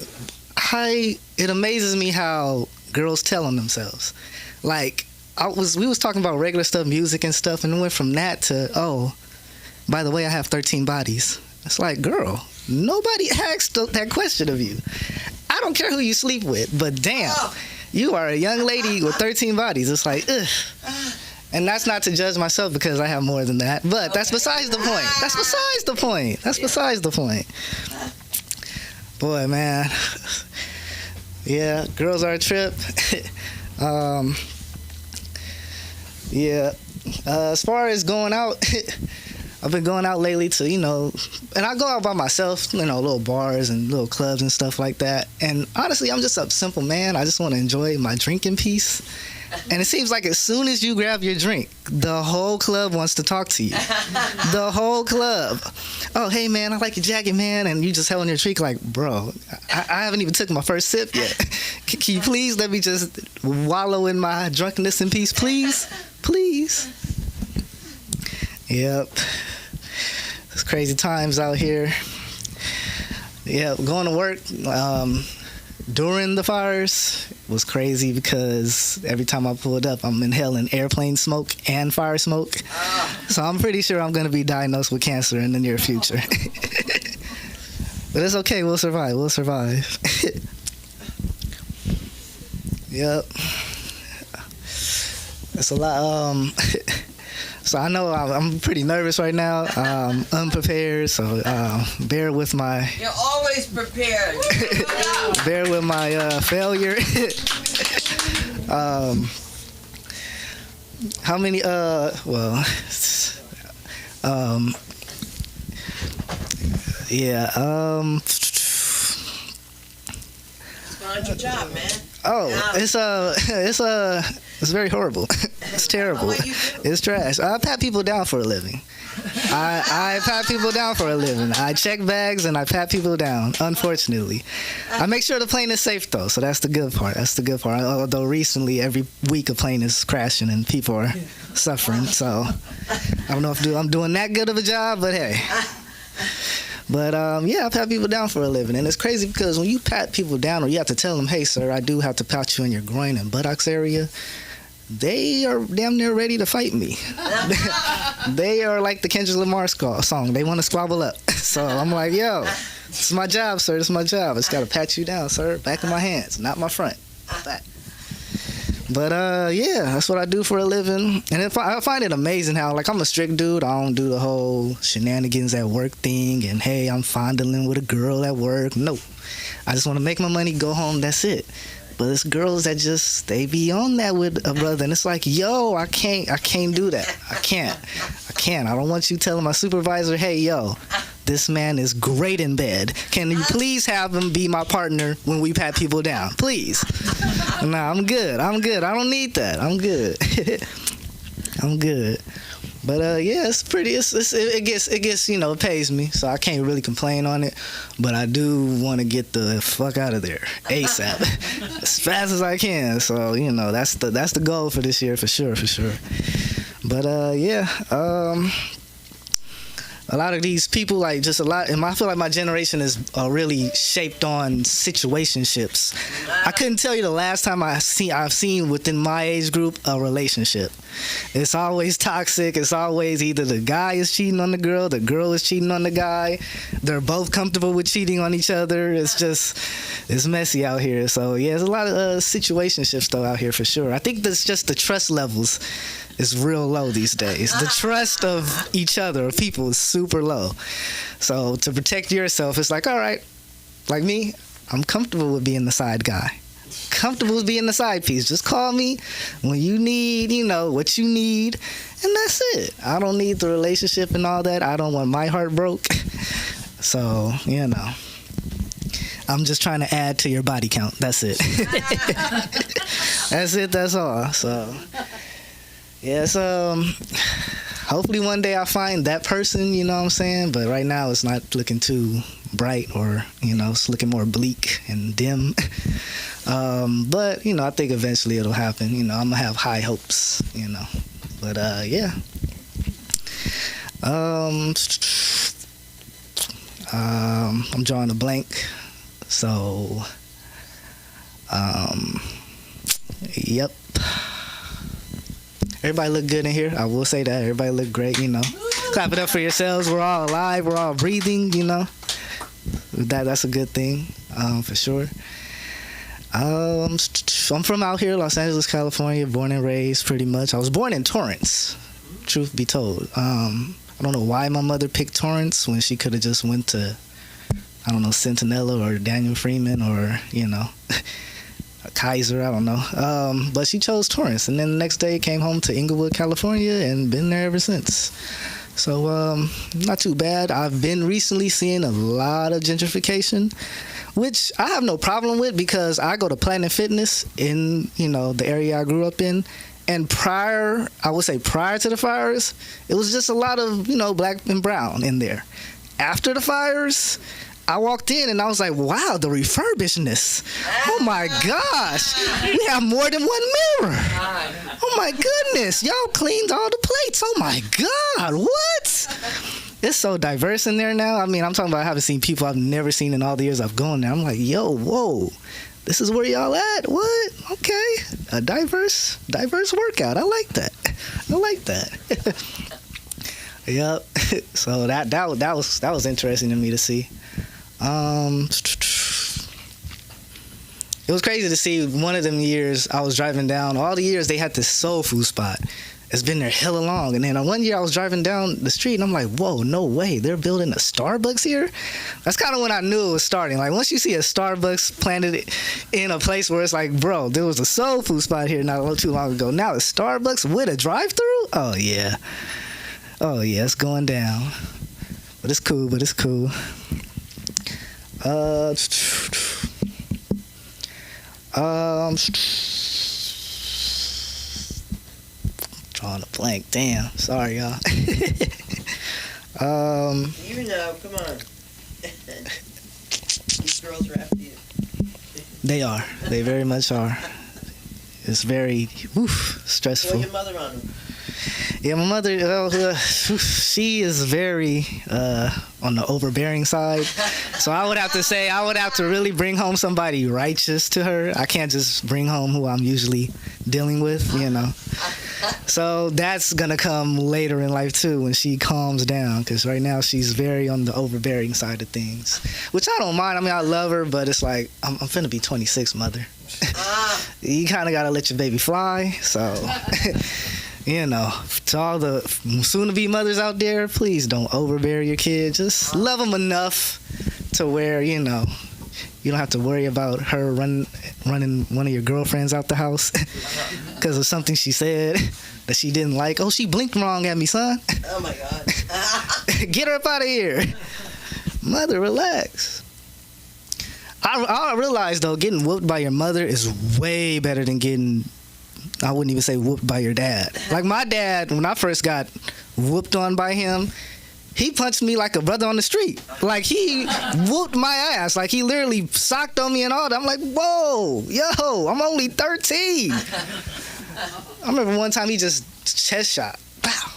It amazes me how girls tell on themselves. Like, we was talking about regular stuff, music and stuff, and it went from that to, oh, by the way, I have 13 bodies. It's like, girl, nobody asked that question of you. I don't care who you sleep with, but damn, you are a young lady with 13 bodies. It's like, ugh. And that's not to judge myself because I have more than that, but that's besides the point. Boy, man. Yeah, girls are a trip. Yeah. As far as going out, I've been going out lately to, and I go out by myself, little bars and little clubs and stuff like that. And honestly, I'm just a simple man. I just want to enjoy my drink in peace. And it seems like as soon as you grab your drink, the whole club wants to talk to you. The whole club. Oh, hey, man, I like your jacket, man. And you just held on your drink like, bro, I haven't even took my first sip yet. Can you please let me just wallow in my drunkenness in peace, please? Please. Yep. It's crazy times out here. Yeah, going to work during the fires was crazy because every time I pulled up, I'm inhaling airplane smoke and fire smoke. So I'm pretty sure I'm going to be diagnosed with cancer in the near future. But it's okay. We'll survive. Yep. It's a lot. So I know I'm pretty nervous right now. Unprepared, so bear with my... You're always prepared. Bear with my failure. How many... Find your job, man. it's very horrible. It's terrible. It's trash. I pat people down for a living. I pat people down for a living. I check bags and I pat people down, unfortunately. I make sure the plane is safe, though, so that's the good part. Although recently, every week a plane is crashing and people are suffering, so I don't know if I'm doing that good of a job, but hey. But I pat people down for a living. And it's crazy because when you pat people down or you have to tell them, hey, sir, I do have to pat you in your groin and buttocks area, they are damn near ready to fight me. They are like the Kendrick Lamar song. They want to squabble up. So I'm like, yo, this is my job, sir. This is my job. I just got to pat you down, sir. Back of my hands, not my front. Back. But that's what I do for a living. And I find it amazing how, like, I'm a strict dude. I don't do the whole shenanigans at work thing and, hey, I'm fondling with a girl at work. No. I just want to make my money, go home, that's it. But it's girls that just, they be on that with a brother. And it's like, yo, I can't do that. I can't. I don't want you telling my supervisor, hey, yo, this man is great in bed. Can you please have him be my partner when we pat people down? Please. Nah, I'm good. I don't need that. I'm good. I'm good. But it's pretty. It gets it pays me, so I can't really complain on it. But I do want to get the fuck out of there ASAP, as fast as I can. So that's the goal for this year for sure. But a lot of these people, and I feel like my generation is really shaped on situationships. I couldn't tell you the last time I've seen within my age group a relationship. It's always toxic. It's always either the guy is cheating on the girl is cheating on the guy. They're both comfortable with cheating on each other. It's messy out here. So there's a lot of situationships though out here for sure. I think that's just the trust levels is real low these days. The trust of each other, of people, is super low. So to protect yourself, it's like, all right, like me, I'm comfortable with being the side guy. Comfortable with being the side piece. Just call me when you need, what you need, and that's it. I don't need the relationship and all that. I don't want my heart broke. So, I'm just trying to add to your body count. That's it. That's it. That's all. So, yes, hopefully one day I'll find that person, you know what I'm saying? But right now it's not looking too bright or, it's looking more bleak and dim. But, I think eventually it'll happen. I'm going to have high hopes, But, I'm drawing a blank. So, yep. Everybody look good in here. I will say that. Everybody look great, Clap it up for yourselves. We're all alive. We're all breathing, That's a good thing, for sure. I'm from out here, Los Angeles, California, born and raised pretty much. I was born in Torrance, truth be told. I don't know why my mother picked Torrance when she could have just went to, Centinela or Daniel Freeman or, Kaiser, I don't know. But she chose Torrance, and then the next day came home to Inglewood, California, and been there ever since. So, not too bad. I've been recently seeing a lot of gentrification, which I have no problem with because I go to Planet Fitness in, the area I grew up in. And prior to the fires, it was just a lot of, black and brown in there. After the fires, I walked in and I was like, wow, the refurbishedness. Oh my gosh. We have more than one mirror. Oh my goodness. Y'all cleaned all the plates. Oh my God. What? It's so diverse in there now. I mean, I'm talking about I haven't seen people I've never seen in all the years I've gone there. I'm like, yo, whoa. This is where y'all at? What? Okay. A diverse workout. I like that. Yep. So that was interesting to me to see. It was crazy to see one of them years I was driving down. All the years they had this soul food spot. It's been there hella long. And then one year I was driving down the street and I'm like, whoa, no way. They're building a Starbucks here? That's kind of when I knew it was starting. Like once you see a Starbucks planted in a place where it's like, bro, there was a soul food spot here not too long ago. Now it's Starbucks with a drive-through? Oh yeah, it's going down. But it's cool. Drawing a blank. Damn. Sorry, y'all. You know, come on. These girls are after you. They are. They very much are. It's very stressful. Throw your mother on them. Yeah, my mother, she is very on the overbearing side. So I would have to really bring home somebody righteous to her. I can't just bring home who I'm usually dealing with, you know. So that's going to come later in life, too, when she calms down. Because right now she's very on the overbearing side of things. Which I don't mind. I mean, I love her, but it's like, I'm finna be 26, mother. You kind of got to let your baby fly. So... You know, to all the soon-to-be mothers out there, please don't overbear your kids. Just love them enough to where, you know, you don't have to worry about her running one of your girlfriends out the house because of something she said that she didn't like. Oh, she blinked wrong at me, son. Oh, my God. Get her up out of here. Mother, relax. I realized, though, getting whooped by your mother is way better than getting... I wouldn't even say whooped by your dad. Like my dad, when I first got whooped on by him, he punched me like a brother on the street. Like he whooped my ass. Like he literally socked on me and all that. I'm like, whoa, yo, I'm only 13. I remember one time he just chest shot. Pow.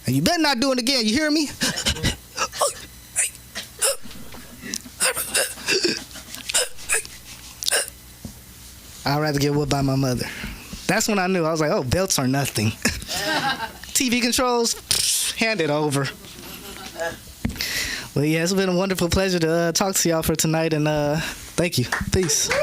And you better not do it again. You hear me? I'd rather get whooped by my mother. That's when I knew. I was like, oh, belts are nothing. TV controls, hand it over. Well, yeah, it's been a wonderful pleasure to talk to y'all for tonight, and thank you. Peace. And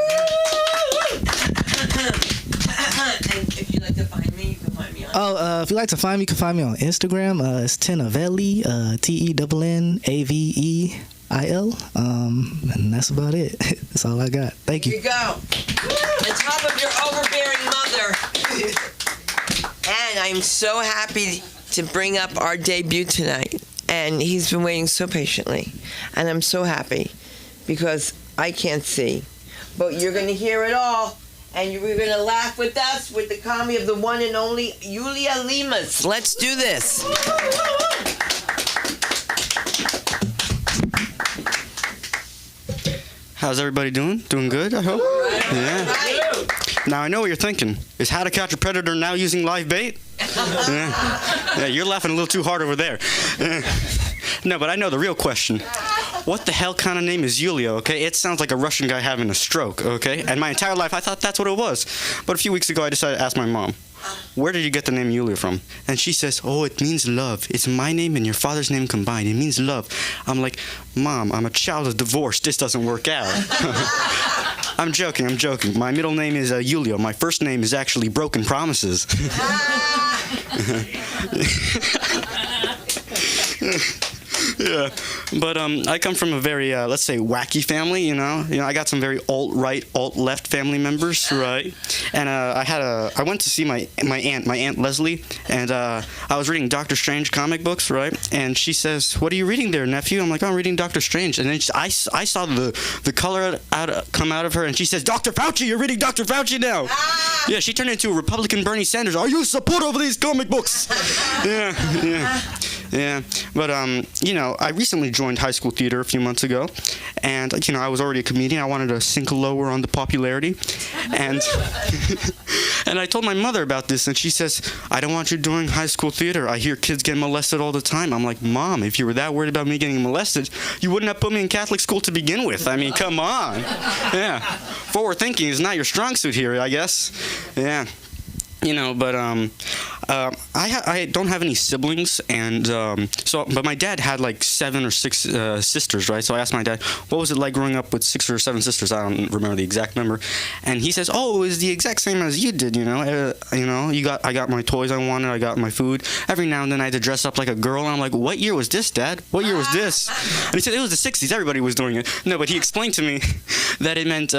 if you'd like to find me, you can find me on... if you'd like to find me, you can find me on Instagram. It's Tennavelli, TENNAVEIL. And that's about it. That's all I got. Thank you. Here you go. On top of your overbearing mother. And I'm so happy to bring up our debut tonight. And he's been waiting so patiently. And I'm so happy because I can't see. But you're going to hear it all. And you're going to laugh with us with the comedy of the one and only Julia Limas. Let's do this. How's everybody doing? Doing good, I hope? Yeah. Now, I know what you're thinking. Is How to Catch a Predator now using live bait? Yeah, you're laughing a little too hard over there. No, but I know the real question. What the hell kind of name is Yulia, okay? It sounds like a Russian guy having a stroke, okay? And my entire life, I thought that's what it was. But a few weeks ago, I decided to ask my mom, where did you get the name Yulia from? And she says, oh, it means love. It's my name and your father's name combined. It means love. I'm like, Mom, I'm a child of divorce. This doesn't work out. I'm joking. My middle name is Yulia. My first name is actually Broken Promises. Yeah, but I come from a very, let's say, wacky family, you know. I got some very alt-right, alt-left family members, right? And I went to see my Aunt Leslie, and I was reading Doctor Strange comic books, right? And she says, what are you reading there, nephew? I'm like, oh, I'm reading Doctor Strange. And then I saw the color come out of her, and she says, Dr. Fauci, you're reading Dr. Fauci now. Yeah, she turned into a Republican Bernie Sanders. Are you a supporter of these comic books? Yeah, but I recently joined high school theater a few months ago, and I was already a comedian. I wanted to sink lower on the popularity, and and I told my mother about this, and she says, I don't want you doing high school theater. I hear kids get molested all the time. I'm like, Mom, if you were that worried about me getting molested, you wouldn't have put me in Catholic school to begin with. I mean, come on. Yeah, forward thinking is not your strong suit here, I guess. Yeah. But I don't have any siblings, and but my dad had like 7 or 6 sisters, right? So I asked my dad, what was it like growing up with 6 or 7 sisters? I don't remember the exact number, and he says, oh, it was the exact same as you did. I got my toys I wanted, I got my food. Every now and then I had to dress up like a girl, and I'm like, what year was this, Dad? What year was this? And he said it was the 60s. Everybody was doing it. No, but he explained to me that it meant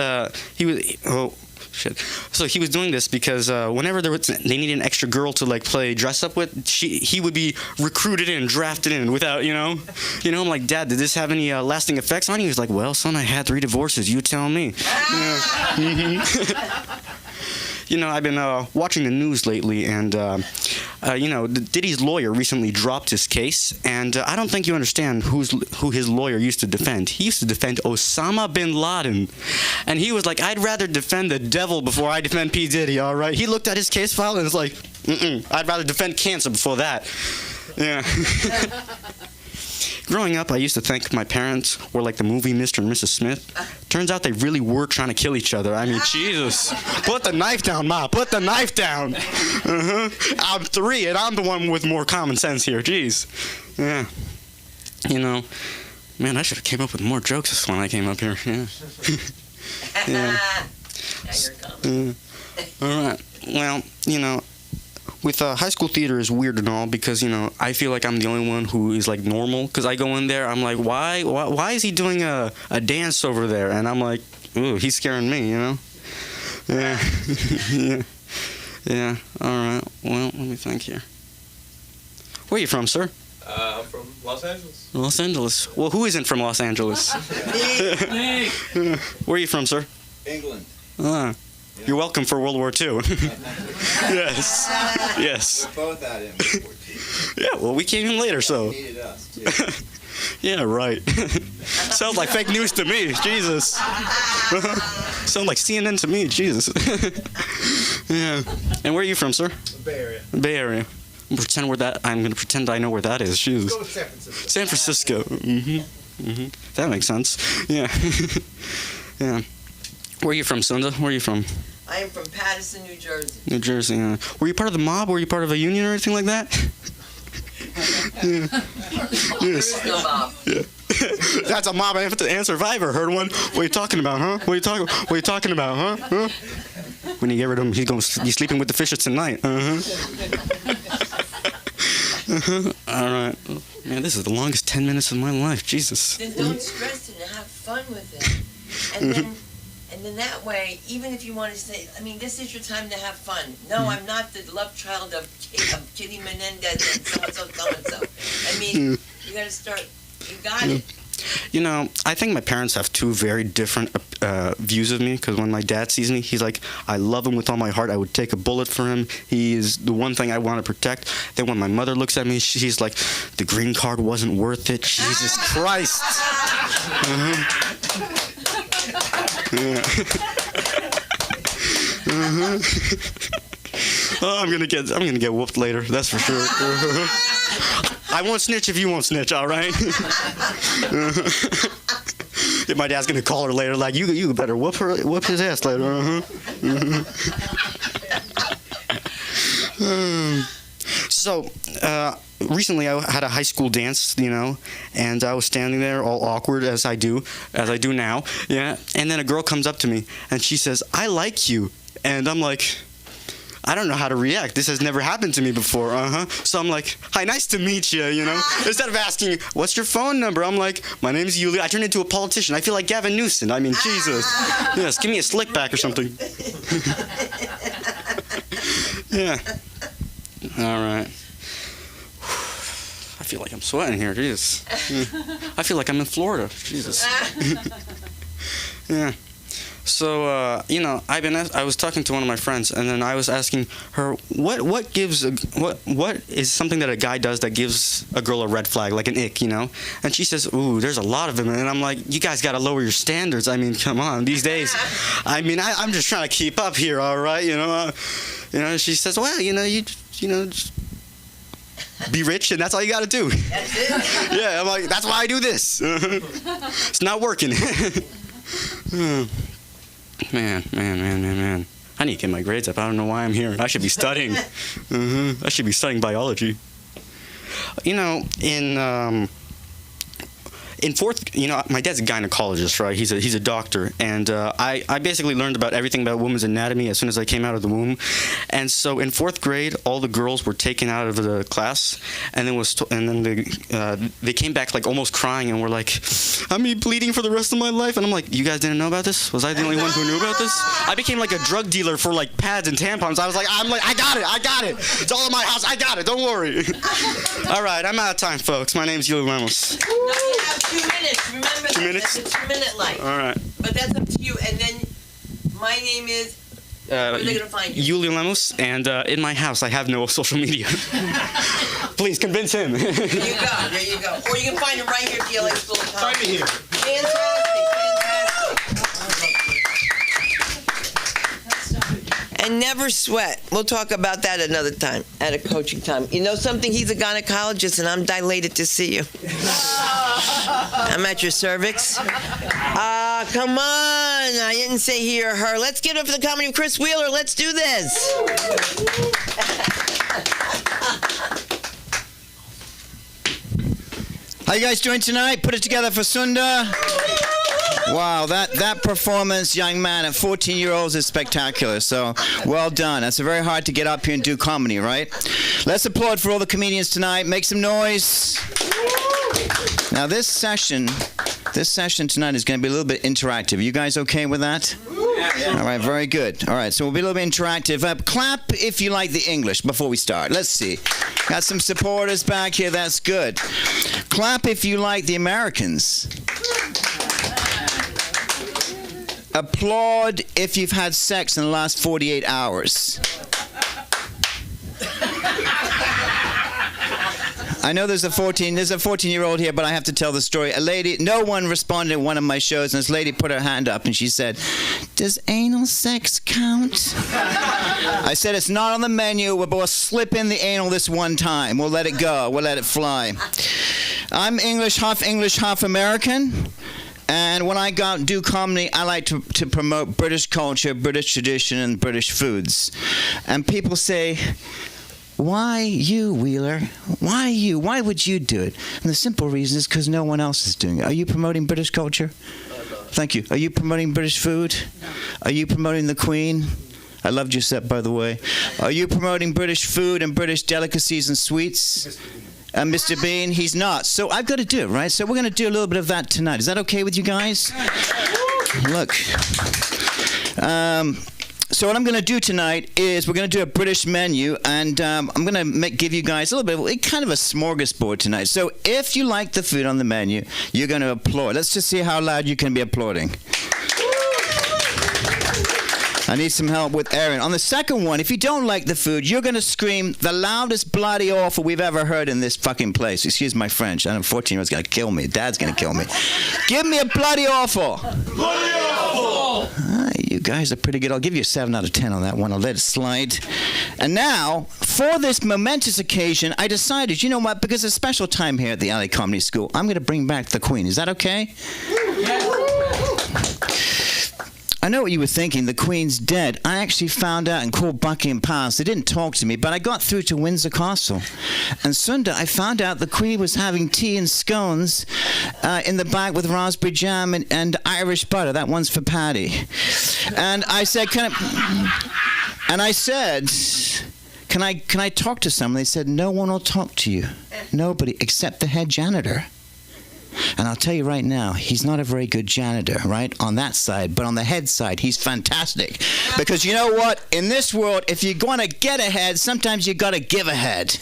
shit. So he was doing this because whenever they needed an extra girl to like play dress up with, he would be recruited in, drafted in without, I'm like, Dad, did this have any lasting effects on you? He was like, well, son, I had 3 divorces. You tell me. I've been watching the news lately, and Diddy's lawyer recently dropped his case, and I don't think you understand who his lawyer used to defend. He used to defend Osama bin Laden, and he was like, I'd rather defend the devil before I defend P. Diddy, all right? He looked at his case file and was like, I'd rather defend cancer before that. Yeah. Growing up, I used to think my parents were like the movie Mr. and Mrs. Smith. Turns out they really were trying to kill each other. I mean, Jesus. Put the knife down, Ma. Put the knife down. I'm 3, and I'm the one with more common sense here. Jeez. Yeah. Man, I should have came up with more jokes when I came up here. Yeah. Yeah. All right. Well, with high school theater is weird and all because, I feel like I'm the only one who is, like, normal. Because I go in there, I'm like, why is he doing a dance over there? And I'm like, ooh, he's scaring me, Yeah. Yeah. Yeah. All right. Well, let me think here. Where are you from, sir? I'm from Los Angeles. Los Angeles. Well, who isn't from Los Angeles? Where are you from, sir? England. You're welcome for World War II. Yes. Yes. We're both out in World War II. Yeah, well, we came in later, so. They needed us, too. Yeah, right. Sounds like fake news to me. Jesus. Sounds like CNN to me. Jesus. Yeah. And where are you from, sir? Bay Area. Bay Area. I'm going to pretend I know where that is. Jesus. Go with San Francisco. San Francisco. That makes sense. Yeah. Yeah. Where are you from, Sunda? Where are you from? I am from Paterson, New Jersey. New Jersey, yeah. Were you part of the mob? Were you part of a union or anything like that? Yeah. Yes. There is no mob. Yeah. That's a mob. I have to answer if I ever heard one. What are you talking about, huh? What are you talking about, huh? When you get rid of him, he's sleeping with the fishes tonight. All right. Man, this is the longest 10 minutes of my life. Jesus. Then don't stress it and have fun with it. And then that way, even if you want to say, this is your time to have fun. No, I'm not the love child of Kitty Menendez and so-and-so, so-and-so. You got to start, you got it. I think my parents have 2 very different views of me, because when my dad sees me, he's like, I love him with all my heart. I would take a bullet for him. He is the one thing I want to protect. Then when my mother looks at me, she's like, the green card wasn't worth it. Jesus Christ. Yeah. Oh, I'm gonna get whooped later. That's for sure. I won't snitch if you won't snitch. All right. If my dad's gonna call her later, like you better whoop his ass later. So, recently I had a high school dance, and I was standing there all awkward as I do now, yeah. And then a girl comes up to me and she says, "I like you," and I'm like, I don't know how to react. This has never happened to me before. So I'm like, "Hi, nice to meet you." Instead of asking, "What's your phone number?" I'm like, "My name's Yulia." I turned into a politician. I feel like Gavin Newsom. Jesus. Yes, give me a slick back or something. Yeah. All right. I feel like I'm sweating here. Jesus. I feel like I'm in Florida. Jesus. Yeah. So, I was talking to one of my friends, and then I was asking her, what is something that a guy does that gives a girl a red flag, like an ick, And she says, ooh, there's a lot of them. And I'm like, you guys got to lower your standards. Come on, these days. I'm just trying to keep up here, all right? She says, well, you just be rich, and that's all you got to do. That's it. Yeah, I'm like, that's why I do this. It's not working. Man. I need to get my grades up. I don't know why I'm here. I should be studying. I should be studying biology. In in fourth, my dad's a gynecologist, right? He's a doctor, and I basically learned about everything about women's anatomy as soon as I came out of the womb. And so in fourth grade, all the girls were taken out of the class, and then they came back like almost crying and were like, "I'm bleeding for the rest of my life." And I'm like, "You guys didn't know about this? Was I the only one who knew about this?" I became like a drug dealer for like pads and tampons. I was like, I got it. It's all in my house. I got it. Don't worry. All right, I'm out of time, folks. My name's Yuli Lemos. No, you have 2 minutes. Remember 2 that. minutes? That's a 2-minute life. All right. But that's up to you. And then my name is. Where are they gonna find you? Yuli Lemos, and in my house I have no social media. Please convince him. There you go. Or you can find him right here at the LA School of Comedy. Find me here. Fantastic. And never sweat. We'll talk about that another time, at a coaching time. You know something? He's a gynecologist, and I'm dilated to see you. I'm at your cervix. Come on. I didn't say he or her. Let's give it up for the comedy of Chris Wheeler. Let's do this. How you guys doing tonight? Put it together for Sunda. Wow, that performance, young man, at 14-year-olds is spectacular. So, well done. That's very hard to get up here and do comedy, right? Let's applaud for all the comedians tonight. Make some noise. Now, this session tonight is going to be a little bit interactive. You guys okay with that? All right, very good. All right, so we'll be a little bit interactive. Clap if you like the English before we start. Let's see. Got some supporters back here. That's good. Clap if you like the Americans. Applaud if you've had sex in the last 48 hours. I know there's a 14-year-old here, but I have to tell the story. A lady, no one responded at one of my shows, and this lady put her hand up and she said, "Does anal sex count?" I said, "It's not on the menu. We'll slip in the anal this one time. We'll let it go. We'll let it fly." I'm English, half American. And when I go out and do comedy, I like to promote British culture, British tradition, and British foods. And people say, "Why you, Wheeler? Why you? Why would you do it?" And the simple reason is because no one else is doing it. Are you promoting British culture? Thank you. Are you promoting British food? No. Are you promoting the Queen? I loved your set, by the way. Are you promoting British food and British delicacies and sweets? Mr. Bean, he's not. So I've got to do it, right? So we're going to do a little bit of that tonight. Is that okay with you guys? Look. So what I'm going to do tonight is we're going to do a British menu, and I'm going to give you guys a little bit of kind of a smorgasbord tonight. So if you like the food on the menu, you're going to applaud. Let's just see how loud you can be applauding. I need some help with Aaron. On the second one, if you don't like the food, you're going to scream the loudest bloody awful we've ever heard in this fucking place. Excuse my French. I know 14-year-old's going to kill me. Dad's going to kill me. Give me a bloody awful. Bloody awful! You guys are pretty good. I'll give you a 7 out of 10 on that one. I'll let it slide. And now, for this momentous occasion, I decided, you know what, because it's a special time here at the LA Comedy School, I'm going to bring back the Queen. Is that okay? I know what you were thinking. The Queen's dead. I actually found out and called Buckingham Palace. They didn't talk to me, but I got through to Windsor Castle. And Sunda, I found out the Queen was having tea and scones in the back with raspberry jam and Irish butter. That one's for Patty. And I said, can I talk to someone? They said, no one will talk to you. Nobody except the head janitor. And I'll tell you right now, he's not a very good janitor, right, on that side. But on the head side, he's fantastic. Because you know what? In this world, if you're going to get ahead, sometimes you got to give ahead.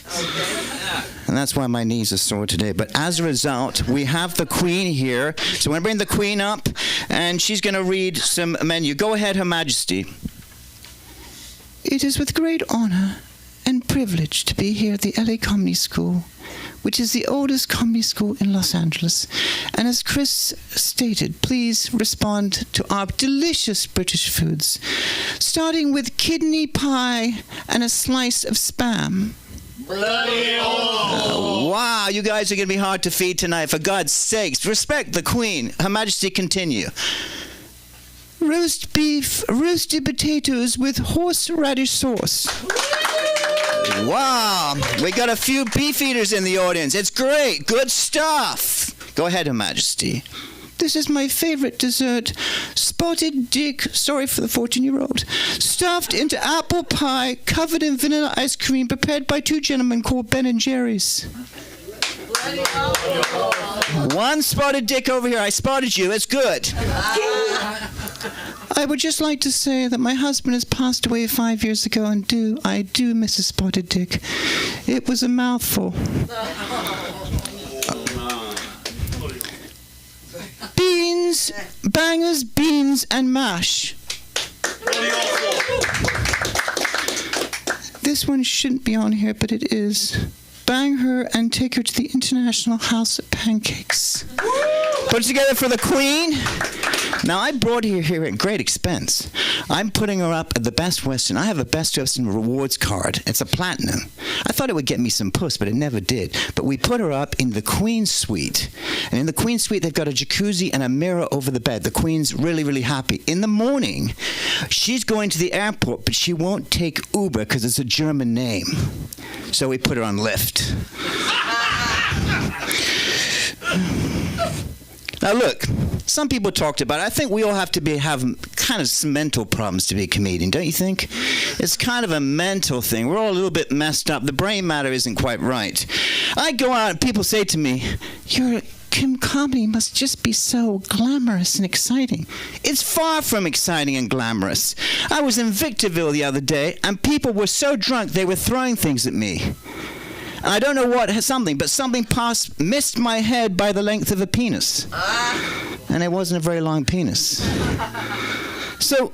And that's why my knees are sore today. But as a result, we have the Queen here. So I'm going to bring the Queen up, and she's going to read some menu. Go ahead, Her Majesty. It is with great honor and privilege to be here at the LA Comedy School, which is the oldest comedy school in Los Angeles. And as Chris stated, please respond to our delicious British foods, starting with kidney pie and a slice of Spam. Bloody Wow, you guys are going to be hard to feed tonight. For God's sakes, respect the Queen. Her Majesty, continue. Roast beef, roasted potatoes with horseradish sauce. Wow, we got a few beef eaters in the audience. It's great, good stuff. Go ahead, Her Majesty. This is my favorite dessert. Spotted dick, sorry for the 14-year-old, stuffed into apple pie, covered in vanilla ice cream, prepared by two gentlemen called Ben and Jerry's. One spotted dick over here. I spotted you. It's good. I would just like to say that my husband has passed away 5 years ago, and I do miss a spotted dick. It was a mouthful. Beans, bangers, beans, and mash. This one shouldn't be on here, but it is. Bang her and take her to the International House of Pancakes. Put it together for the Queen. Now, I brought her here at great expense. I'm putting her up at the Best Western. I have a Best Western rewards card. It's a platinum. I thought it would get me some puss, but it never did. But we put her up in the Queen's suite. And in the Queen's suite, they've got a jacuzzi and a mirror over the bed. The Queen's really, really happy. In the morning, she's going to the airport, but she won't take Uber because it's a German name. So we put her on Lyft. Now look, some people talked about it. I think we all have to have kind of some mental problems to be a comedian, don't you think? It's kind of a mental thing. We're all a little bit messed up. The brain matter isn't quite right. I go out and people say to me, your comedy must just be so glamorous and exciting. It's far from exciting and glamorous. I was in Victorville the other day and people were so drunk they were throwing things at me. And I don't know what, something missed my head by the length of a penis. And it wasn't a very long penis. So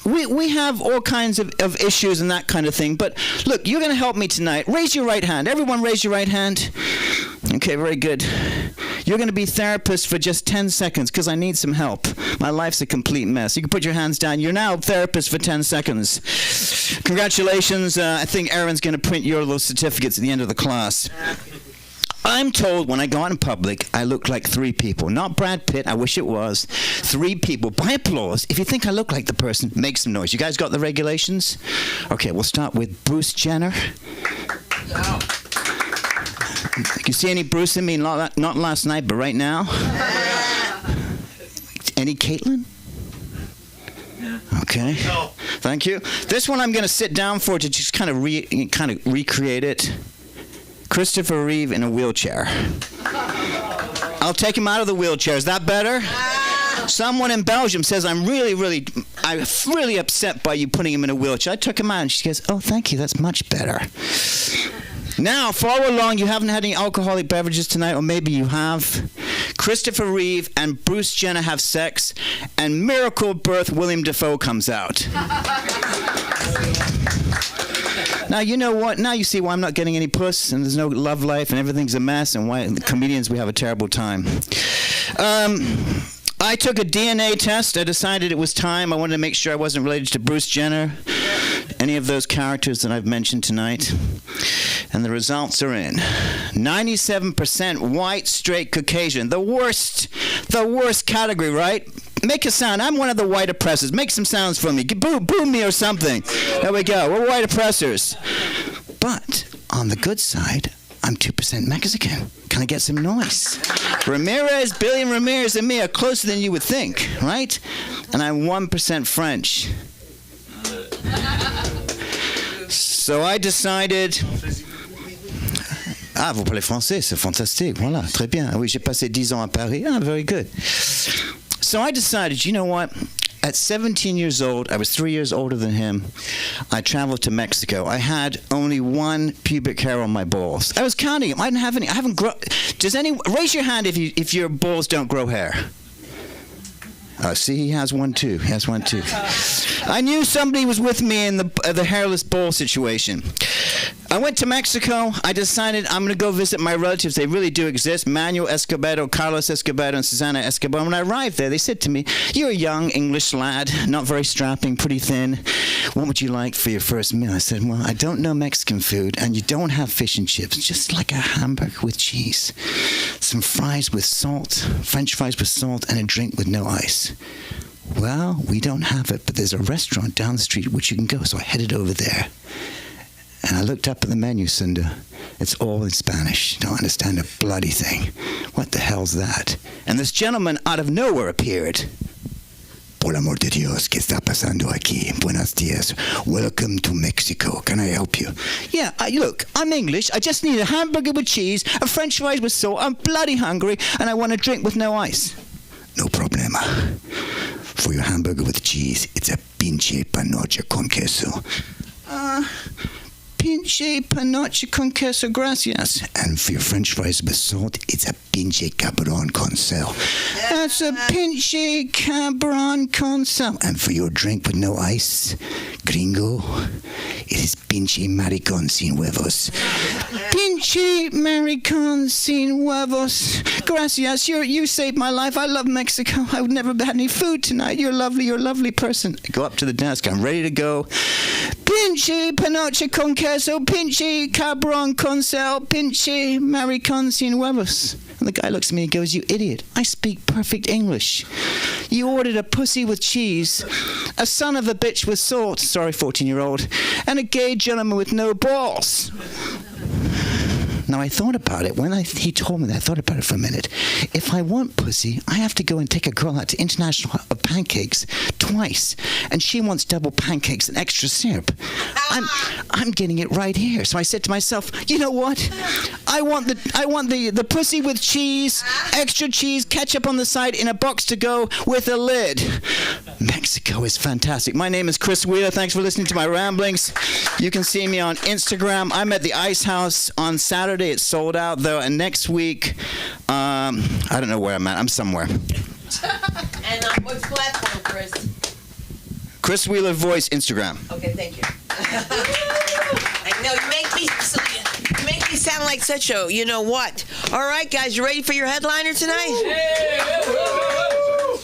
we have all kinds of issues and that kind of thing. But look, you're going to help me tonight. Raise your right hand. Everyone raise your right hand. Okay, very good. You're going to be therapist for just 10 seconds because I need some help. My life's a complete mess. You can put your hands down. You're now therapist for 10 seconds. Congratulations. I think Aaron's going to print your little certificates at the end of the class. I'm told when I go out in public, I look like 3 people. Not Brad Pitt, I wish it was. 3 people. By applause, if you think I look like the person, make some noise. You guys got the regulations? Okay, we'll start with Bruce Jenner. No. You see any Bruce in me? Not last night, but right now? Any Caitlin? Okay. No. Thank you. This one I'm going to sit down for to just kind of recreate it. Christopher Reeve in a wheelchair. I'll take him out of the wheelchair. Is that better? Someone in Belgium says, I'm really upset by you putting him in a wheelchair. I took him out and she goes, oh, thank you. That's much better. Now, follow along. You haven't had any alcoholic beverages tonight, or maybe you have. Christopher Reeve and Bruce Jenner have sex, and miracle birth William Dafoe comes out. Now, you know what? Now you see why I'm not getting any puss, and there's no love life, and everything's a mess, and why the comedians, we have a terrible time. I took a DNA test. I decided it was time. I wanted to make sure I wasn't related to Bruce Jenner, any of those characters that I've mentioned tonight. And the results are in. 97% white, straight, Caucasian. The worst category, right? Make a sound. I'm one of the white oppressors. Make some sounds for me. Boo me or something. There we go. We're white oppressors. But on the good side, I'm 2% Mexican. Can I get some noise? Billy Ramirez and me are closer than you would think, right? And I'm 1% French. So I decided... Ah, vous parlez français, c'est fantastique. Voilà, très bien. Oui, j'ai passé 10 ans à Paris. Ah, very good. So I decided, you know what? At 17 years old, I was 3 years older than him. I traveled to Mexico. I had only 1 pubic hair on my balls. I was counting them. I didn't have any. I haven't grown. Raise your hand if your balls don't grow hair. See, he has one too. I knew somebody was with me in the hairless ball situation. I went to Mexico. I decided I'm going to go visit my relatives. They really do exist. Manuel Escobedo, Carlos Escobedo, and Susana Escobedo. When I arrived there, they said to me, you're a young English lad, not very strapping, pretty thin. What would you like for your first meal? I said, well, I don't know Mexican food, and you don't have fish and chips. Just like a hamburger with cheese. Some fries with salt, French fries with salt, and a drink with no ice. Well, we don't have it, but there's a restaurant down the street which you can go. So I headed over there. And I looked up at the menu, Cinder. It's all in Spanish. Don't understand a bloody thing. What the hell's that? And this gentleman out of nowhere appeared. Por amor de Dios, ¿qué está pasando aquí? Buenos días. Welcome to Mexico. Can I help you? Yeah, look, I'm English. I just need a hamburger with cheese, a french fries with salt. I'm bloody hungry, and I want a drink with no ice. No problema. For your hamburger with cheese, it's a pinche panocha con queso. Pinche panocha con queso, gracias. And for your french fries with salt, it's a pinche cabron con sal. That's a pinche cabron con sal. And for your drink with no ice, gringo, it is pinche maricon sin huevos. Pinche maricon sin huevos. Gracias, you saved my life. I love Mexico. I would never have had any food tonight. You're a lovely person. I go up to the desk. I'm ready to go. Pinche panocha con queso, pinche cabron con sal, pinche maricon sin huevos. And the guy looks at me and goes, you idiot, I speak perfect English. You ordered a pussy with cheese, a son of a bitch with salt, sorry 14-year-old, and a gay gentleman with no balls. Now, I thought about it. When he told me that, I thought about it for a minute. If I want pussy, I have to go and take a girl out to International Pancakes twice. And she wants double pancakes and extra syrup. I'm getting it right here. So I said to myself, you know what? I want the pussy with cheese, extra cheese, ketchup on the side in a box to go with a lid. Mexico is fantastic. My name is Chris Wheeler. Thanks for listening to my ramblings. You can see me on Instagram. I'm at the Ice House on Saturday. It's sold out, though. And next week, I don't know where I'm at. I'm somewhere. And on what platform, Chris? Chris Wheeler Voice, Instagram. Okay, thank you. I know, you make me sound like such a, you know what. All right, guys, you ready for your headliner tonight?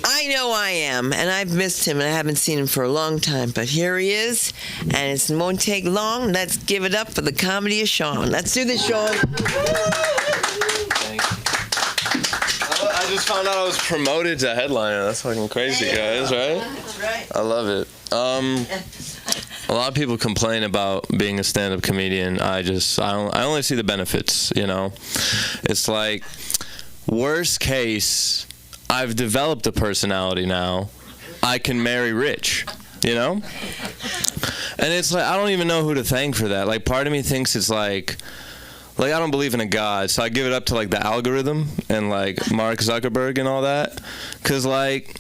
I know I am, and I've missed him, and I haven't seen him for a long time, but here he is, and it won't take long. Let's give it up for the comedy of Sean. Let's do this, Sean. Thank you. I just found out I was promoted to headliner. That's fucking crazy, guys, right? That's right. I love it. A lot of people complain about being a stand-up comedian. I only see the benefits, you know? It's like, worst case, I've developed a personality now. I can marry rich, you know? And it's like, I don't even know who to thank for that. Like, part of me thinks it's like I don't believe in a God, so I give it up to, like, the algorithm and, like, Mark Zuckerberg and all that. Because, like,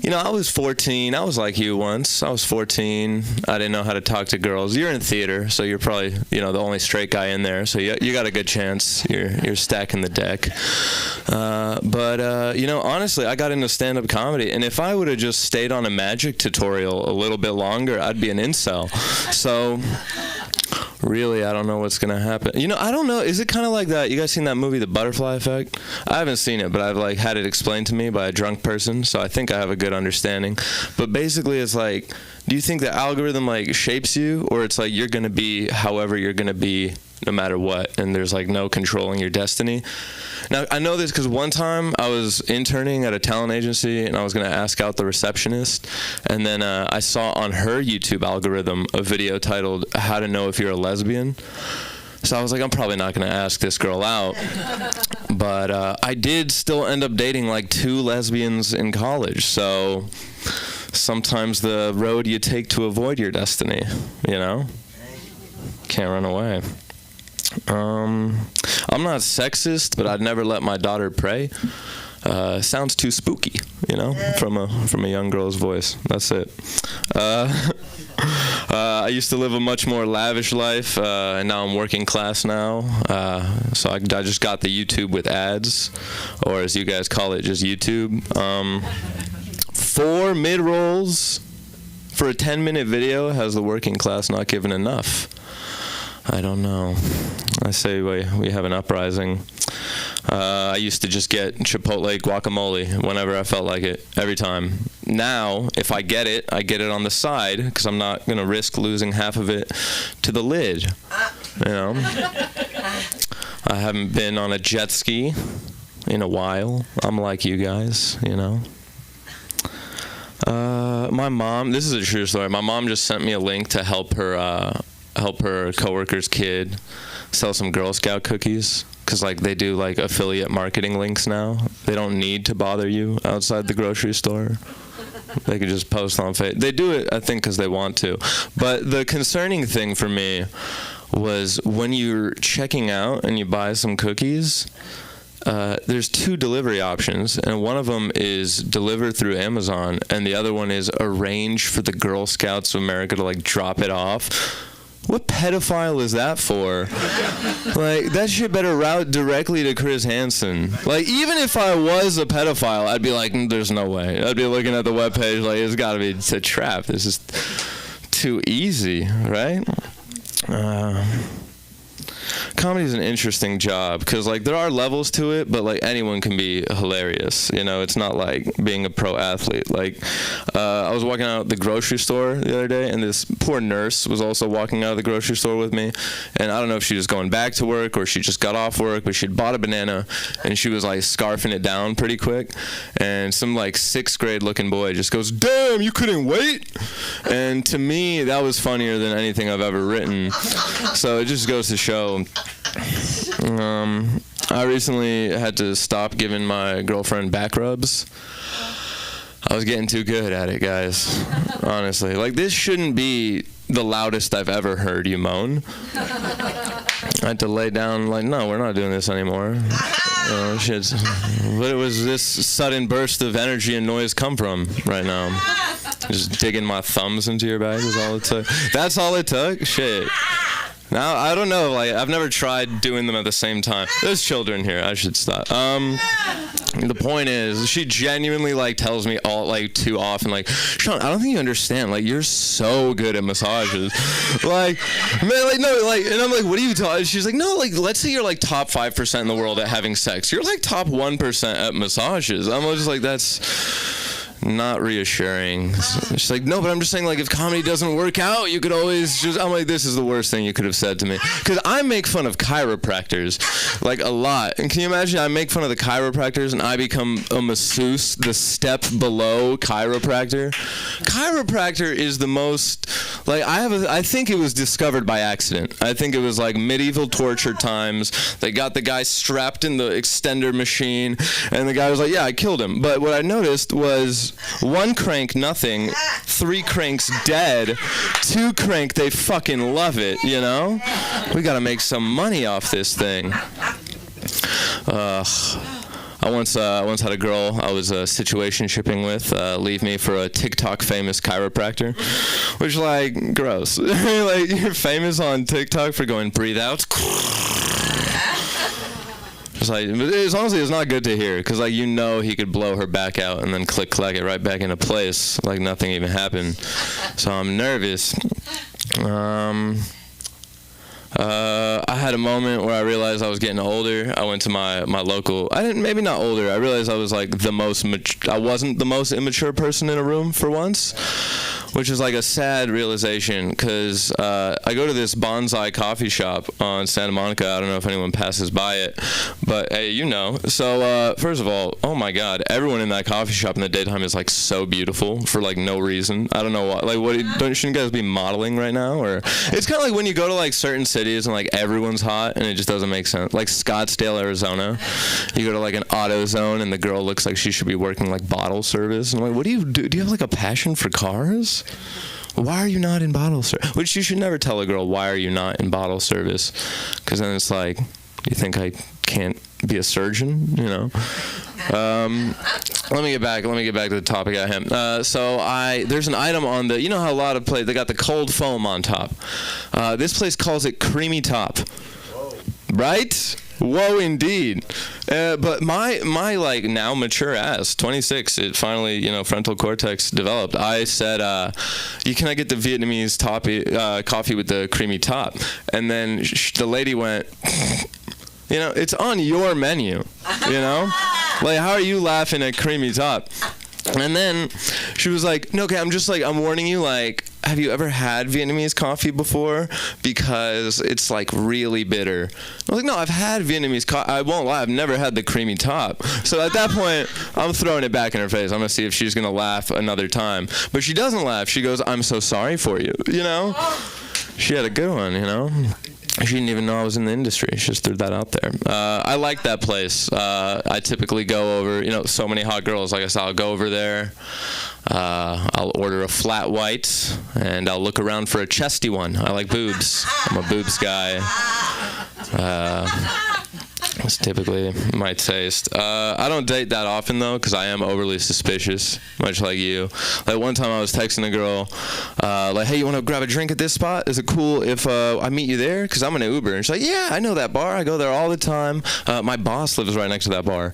you know, I was 14. I was like you once. I was 14. I didn't know how to talk to girls. You're in theater, so you're probably, you know, the only straight guy in there. So you got a good chance. You're stacking the deck. But you know, honestly, I got into stand-up comedy, and if I would have just stayed on a magic tutorial a little bit longer, I'd be an incel. So really, I don't know what's gonna happen. You know, I don't know. Is it kind of like that? You guys seen that movie, The Butterfly Effect? I haven't seen it, but I've like had it explained to me by a drunk person, so I think I have a good understanding. But basically, it's like, do you think the algorithm like shapes you, or it's like you're gonna be however you're gonna be no matter what, and there's like no controlling your destiny? Now, I know this because one time I was interning at a talent agency, and I was going to ask out the receptionist, and then I saw on her YouTube algorithm a video titled "How to Know If You're a Lesbian." So I was like, I'm probably not going to ask this girl out. But I did still end up dating like 2 lesbians in college, so sometimes the road you take to avoid your destiny, you know? Can't run away. I'm not sexist, but I'd never let my daughter pray. Sounds too spooky, you know, from a young girl's voice. That's it. I used to live a much more lavish life, and now I'm working class now. So I just got the YouTube with ads, or as you guys call it, just YouTube. 4 mid-rolls for a 10-minute video. Has the working class not given enough? I don't know. I say we have an uprising. I used to just get Chipotle guacamole whenever I felt like it, every time. Now, if I get it on the side, because I'm not going to risk losing half of it to the lid. You know? I haven't been on a jet ski in a while. I'm like you guys, you know? My mom, this is a true story. My mom just sent me a link to help her help her coworker's kid sell some Girl Scout cookies. Because, like, they do, like, affiliate marketing links now. They don't need to bother you outside the grocery store. They could just post on Facebook. They do it, I think, because they want to. But the concerning thing for me was when you're checking out and you buy some cookies, there's 2 delivery options, and one of them is delivered through Amazon, and the other one is arrange for the Girl Scouts of America to, like, drop it off. What pedophile is that for? Like, that shit better route directly to Chris Hansen. Like, even if I was a pedophile, I'd be like, there's no way. I'd be looking at the webpage like, it's gotta be a trap. This is too easy, right? Comedy's an interesting job because, like, there are levels to it, but, like, anyone can be hilarious. You know, it's not like being a pro athlete. Like, I was walking out the grocery store the other day, and this poor nurse was also walking out of the grocery store with me. And I don't know if she was going back to work or she just got off work, but she'd bought a banana, and she was, like, scarfing it down pretty quick. And some, like, 6th grade looking boy just goes, "Damn, you couldn't wait?" And to me, that was funnier than anything I've ever written. So it just goes to show. I recently had to stop giving my girlfriend back rubs. I was getting too good at it, guys. Honestly. Like, this shouldn't be the loudest I've ever heard you moan. I had to lay down, like, no, we're not doing this anymore. Shit. But it was this sudden burst of energy and noise come from right now. Just digging my thumbs into your bag is all it took. That's all it took? Shit. Now, I don't know, like, I've never tried doing them at the same time. There's children here, I should stop. The point is, she genuinely, like, tells me all, like, too often, like, "Sean, I don't think you understand, like, you're so good at massages." Like, man, like, no, like, and I'm like, "What are you talking?" She's like, "No, like, let's say you're, like, top 5% in the world at having sex. You're, like, top 1% at massages." I'm just like, that's not reassuring. She's like, "No, but I'm just saying, like, if comedy doesn't work out, you could always just..." I'm like, this is the worst thing you could have said to me. Because I make fun of chiropractors, like, a lot. And can you imagine, I make fun of the chiropractors and I become a masseuse, the step below chiropractor? Chiropractor is the most, like, I think it was discovered by accident. I think it was, like, medieval torture times. They got the guy strapped in the extender machine, and the guy was like, "Yeah, I killed him." But what I noticed was 1 crank, nothing. 3 cranks, dead. 2 crank, they fucking love it, you know? We gotta make some money off this thing. I once had a girl I was situationshipping with leave me for a TikTok famous chiropractor, which, like, gross. Like, you're famous on TikTok for going, "Breathe out." It's like, honestly, it's not good to hear, because, like, you know he could blow her back out and then click it right back into place like nothing even happened. So I'm nervous. I had a moment where I realized I was getting older. I went to my local, maybe not older, I realized I was, like, I wasn't the most immature person in a room for once, which is, like, a sad realization, because I go to this bonsai coffee shop on Santa Monica. I don't know if anyone passes by it, but hey, you know. So first of all, oh my God, everyone in that coffee shop in the daytime is, like, so beautiful for, like, no shouldn't you guys be modeling right now? Or it's kind of like when you go to, like, certain cities and, like, everyone's hot and it just doesn't make sense. Like Scottsdale, Arizona, you go to, like, an AutoZone and the girl looks like she should be working, like, bottle service. And I'm like, what do you do? Do you have, like, a passion for cars? Why are you not in bottle service? Which you should never tell a girl, why are you not in bottle service? Because then it's like, you think I can't be a surgeon, you know? Let me get back to the topic at hand. There's an item on you know how a lot of places, they got the cold foam on top. This place calls it creamy top. Whoa. Right? Whoa, indeed. But my like, now mature ass, 26, it finally, you know, frontal cortex developed. I said, can I get the Vietnamese coffee with the creamy top? And then the lady went, you know, it's on your menu, you know? Like, how are you laughing at creamy top? And then she was like, "No, okay, I'm warning you, like, have you ever had Vietnamese coffee before? Because it's, like, really bitter." I was like, "No, I've had Vietnamese coffee. I won't lie, I've never had the creamy top." So at that point, I'm throwing it back in her face. I'm going to see if she's going to laugh another time. But she doesn't laugh. She goes, "I'm so sorry for you," you know? She had a good one, you know. She didn't even know I was in the industry. She just threw that out there. I like that place. I typically go over, you know, so many hot girls. Like I said, I'll go over there. I'll order a flat white, and I'll look around for a chesty one. I like boobs. I'm a boobs guy. That's typically my taste. I don't date that often, though, because I am overly suspicious, much like you. Like, one time I was texting a girl, like, hey, you want to grab a drink at this spot? Is it cool if I meet you there? Because I'm in an Uber. And she's like, yeah, I know that bar. I go there all the time. My boss lives right next to that bar.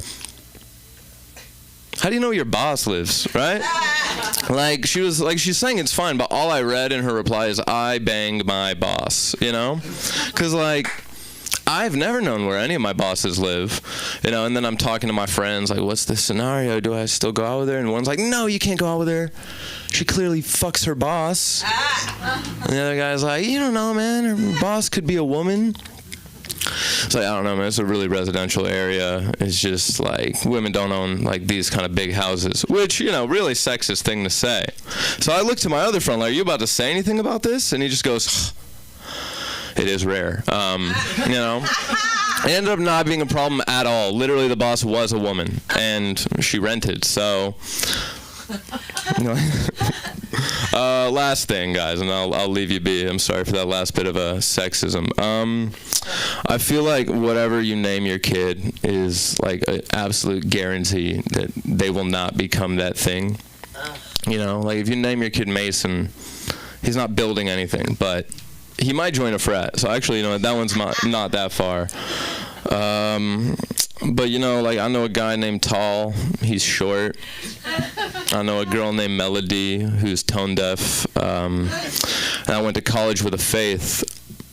How do you know your boss lives, right? Like, she's saying it's fine, but all I read in her reply is, I banged my boss, you know? Because, like, I've never known where any of my bosses live, you know, and then I'm talking to my friends, like, what's the scenario? Do I still go out with her? And one's like, no, you can't go out with her. She clearly fucks her boss. And the other guy's like, you don't know, man. Her boss could be a woman. It's like, I don't know, man. It's a really residential area. It's just like women don't own like these kind of big houses, which, you know, really sexist thing to say. So I look to my other friend, like, are you about to say anything about this? And he just goes, it is rare. You know, it ended up not being a problem at all. Literally, the boss was a woman, and she rented. So, you know. Last thing, guys, and I'll leave you be. I'm sorry for that last bit of sexism. I feel like whatever you name your kid is like an absolute guarantee that they will not become that thing. You know, like if you name your kid Mason, he's not building anything, but he might join a frat. So actually, you know, that one's not that far. But, you know, like, I know a guy named Tall. He's short. I know a girl named Melody who's tone deaf. And I went to college with a Faith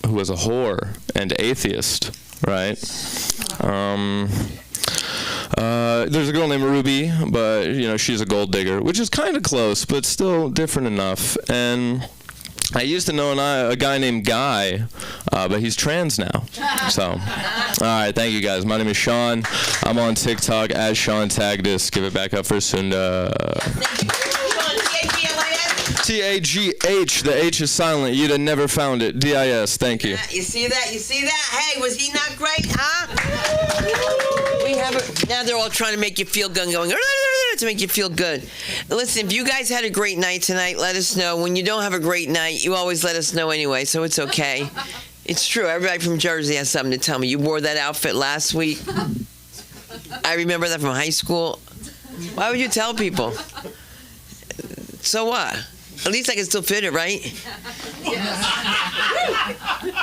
who was a whore and atheist, right? There's a girl named Ruby, but, you know, she's a gold digger, which is kind of close, but still different enough. And I used to know a guy named Guy, but he's trans now. So, all right, thank you guys. My name is Sean. I'm on TikTok as Sean Tagdis. Give it back up for Sunda. T-A-G-H. The H is silent. You'd have never found it. D-I-S. Thank you. You see that? You see that? Hey, was he not great, huh? We have it. Now they're all trying to make you feel good, going to make you feel good. Listen, if you guys had a great night tonight, let us know. When you don't have a great night, you always let us know anyway, so it's okay. It's true. Everybody from Jersey has something to tell me. You wore that outfit last week. I remember that from high school. Why would you tell people? So what? At least I can still fit it, right?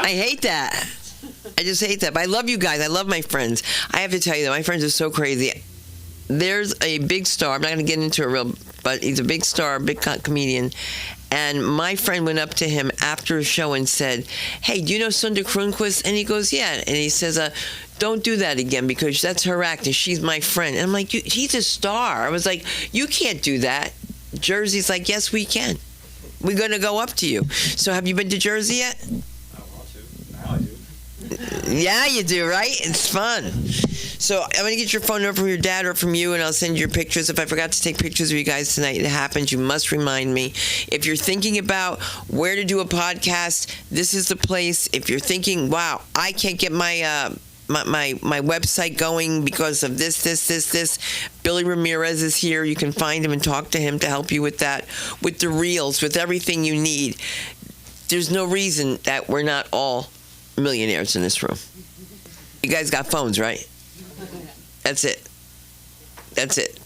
I hate that. I just hate that. But I love you guys. I love my friends. I have to tell you that my friends are so crazy. There's a big star. I'm not going to get into it but he's a big star, big comedian. And my friend went up to him after a show and said, hey, do you know Sunda Kronquist? And he goes, yeah. And he says, don't do that again because that's her act and she's my friend. And I'm like, he's a star. I was like, you can't do that. Jersey's like, yes, we can. We're going to go up to you. So have you been to Jersey yet? I want to. Now I do. Yeah, you do, right? It's fun. So I'm going to get your phone number from your dad or from you, and I'll send you your pictures. If I forgot to take pictures of you guys tonight, it happens. You must remind me. If you're thinking about where to do a podcast, this is the place. If you're thinking, wow, I can't get my website going because of this. Billy Ramirez is here. You can find him and talk to him to help you with that, with the reels, with everything you need. There's no reason that we're not all millionaires in this room. You guys got phones, right? That's it.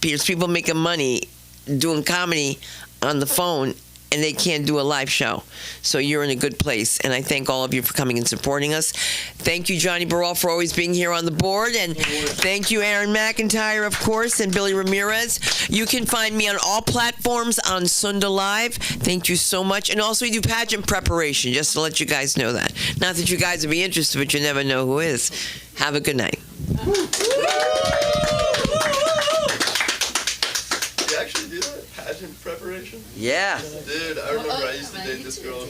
Because people making money doing comedy on the phone and they can't do a live show. So you're in a good place. And I thank all of you for coming and supporting us. Thank you, Johnny Burrell, for always being here on the board. And thank you, Aaron McIntyre, of course, and Billy Ramirez. You can find me on all platforms on Sunda Live. Thank you so much. And also we do pageant preparation, just to let you guys know that. Not that you guys would be interested, but you never know who is. Have a good night. You actually do that? Pageant preparation? Yeah. Dude, I remember I used to date this girl who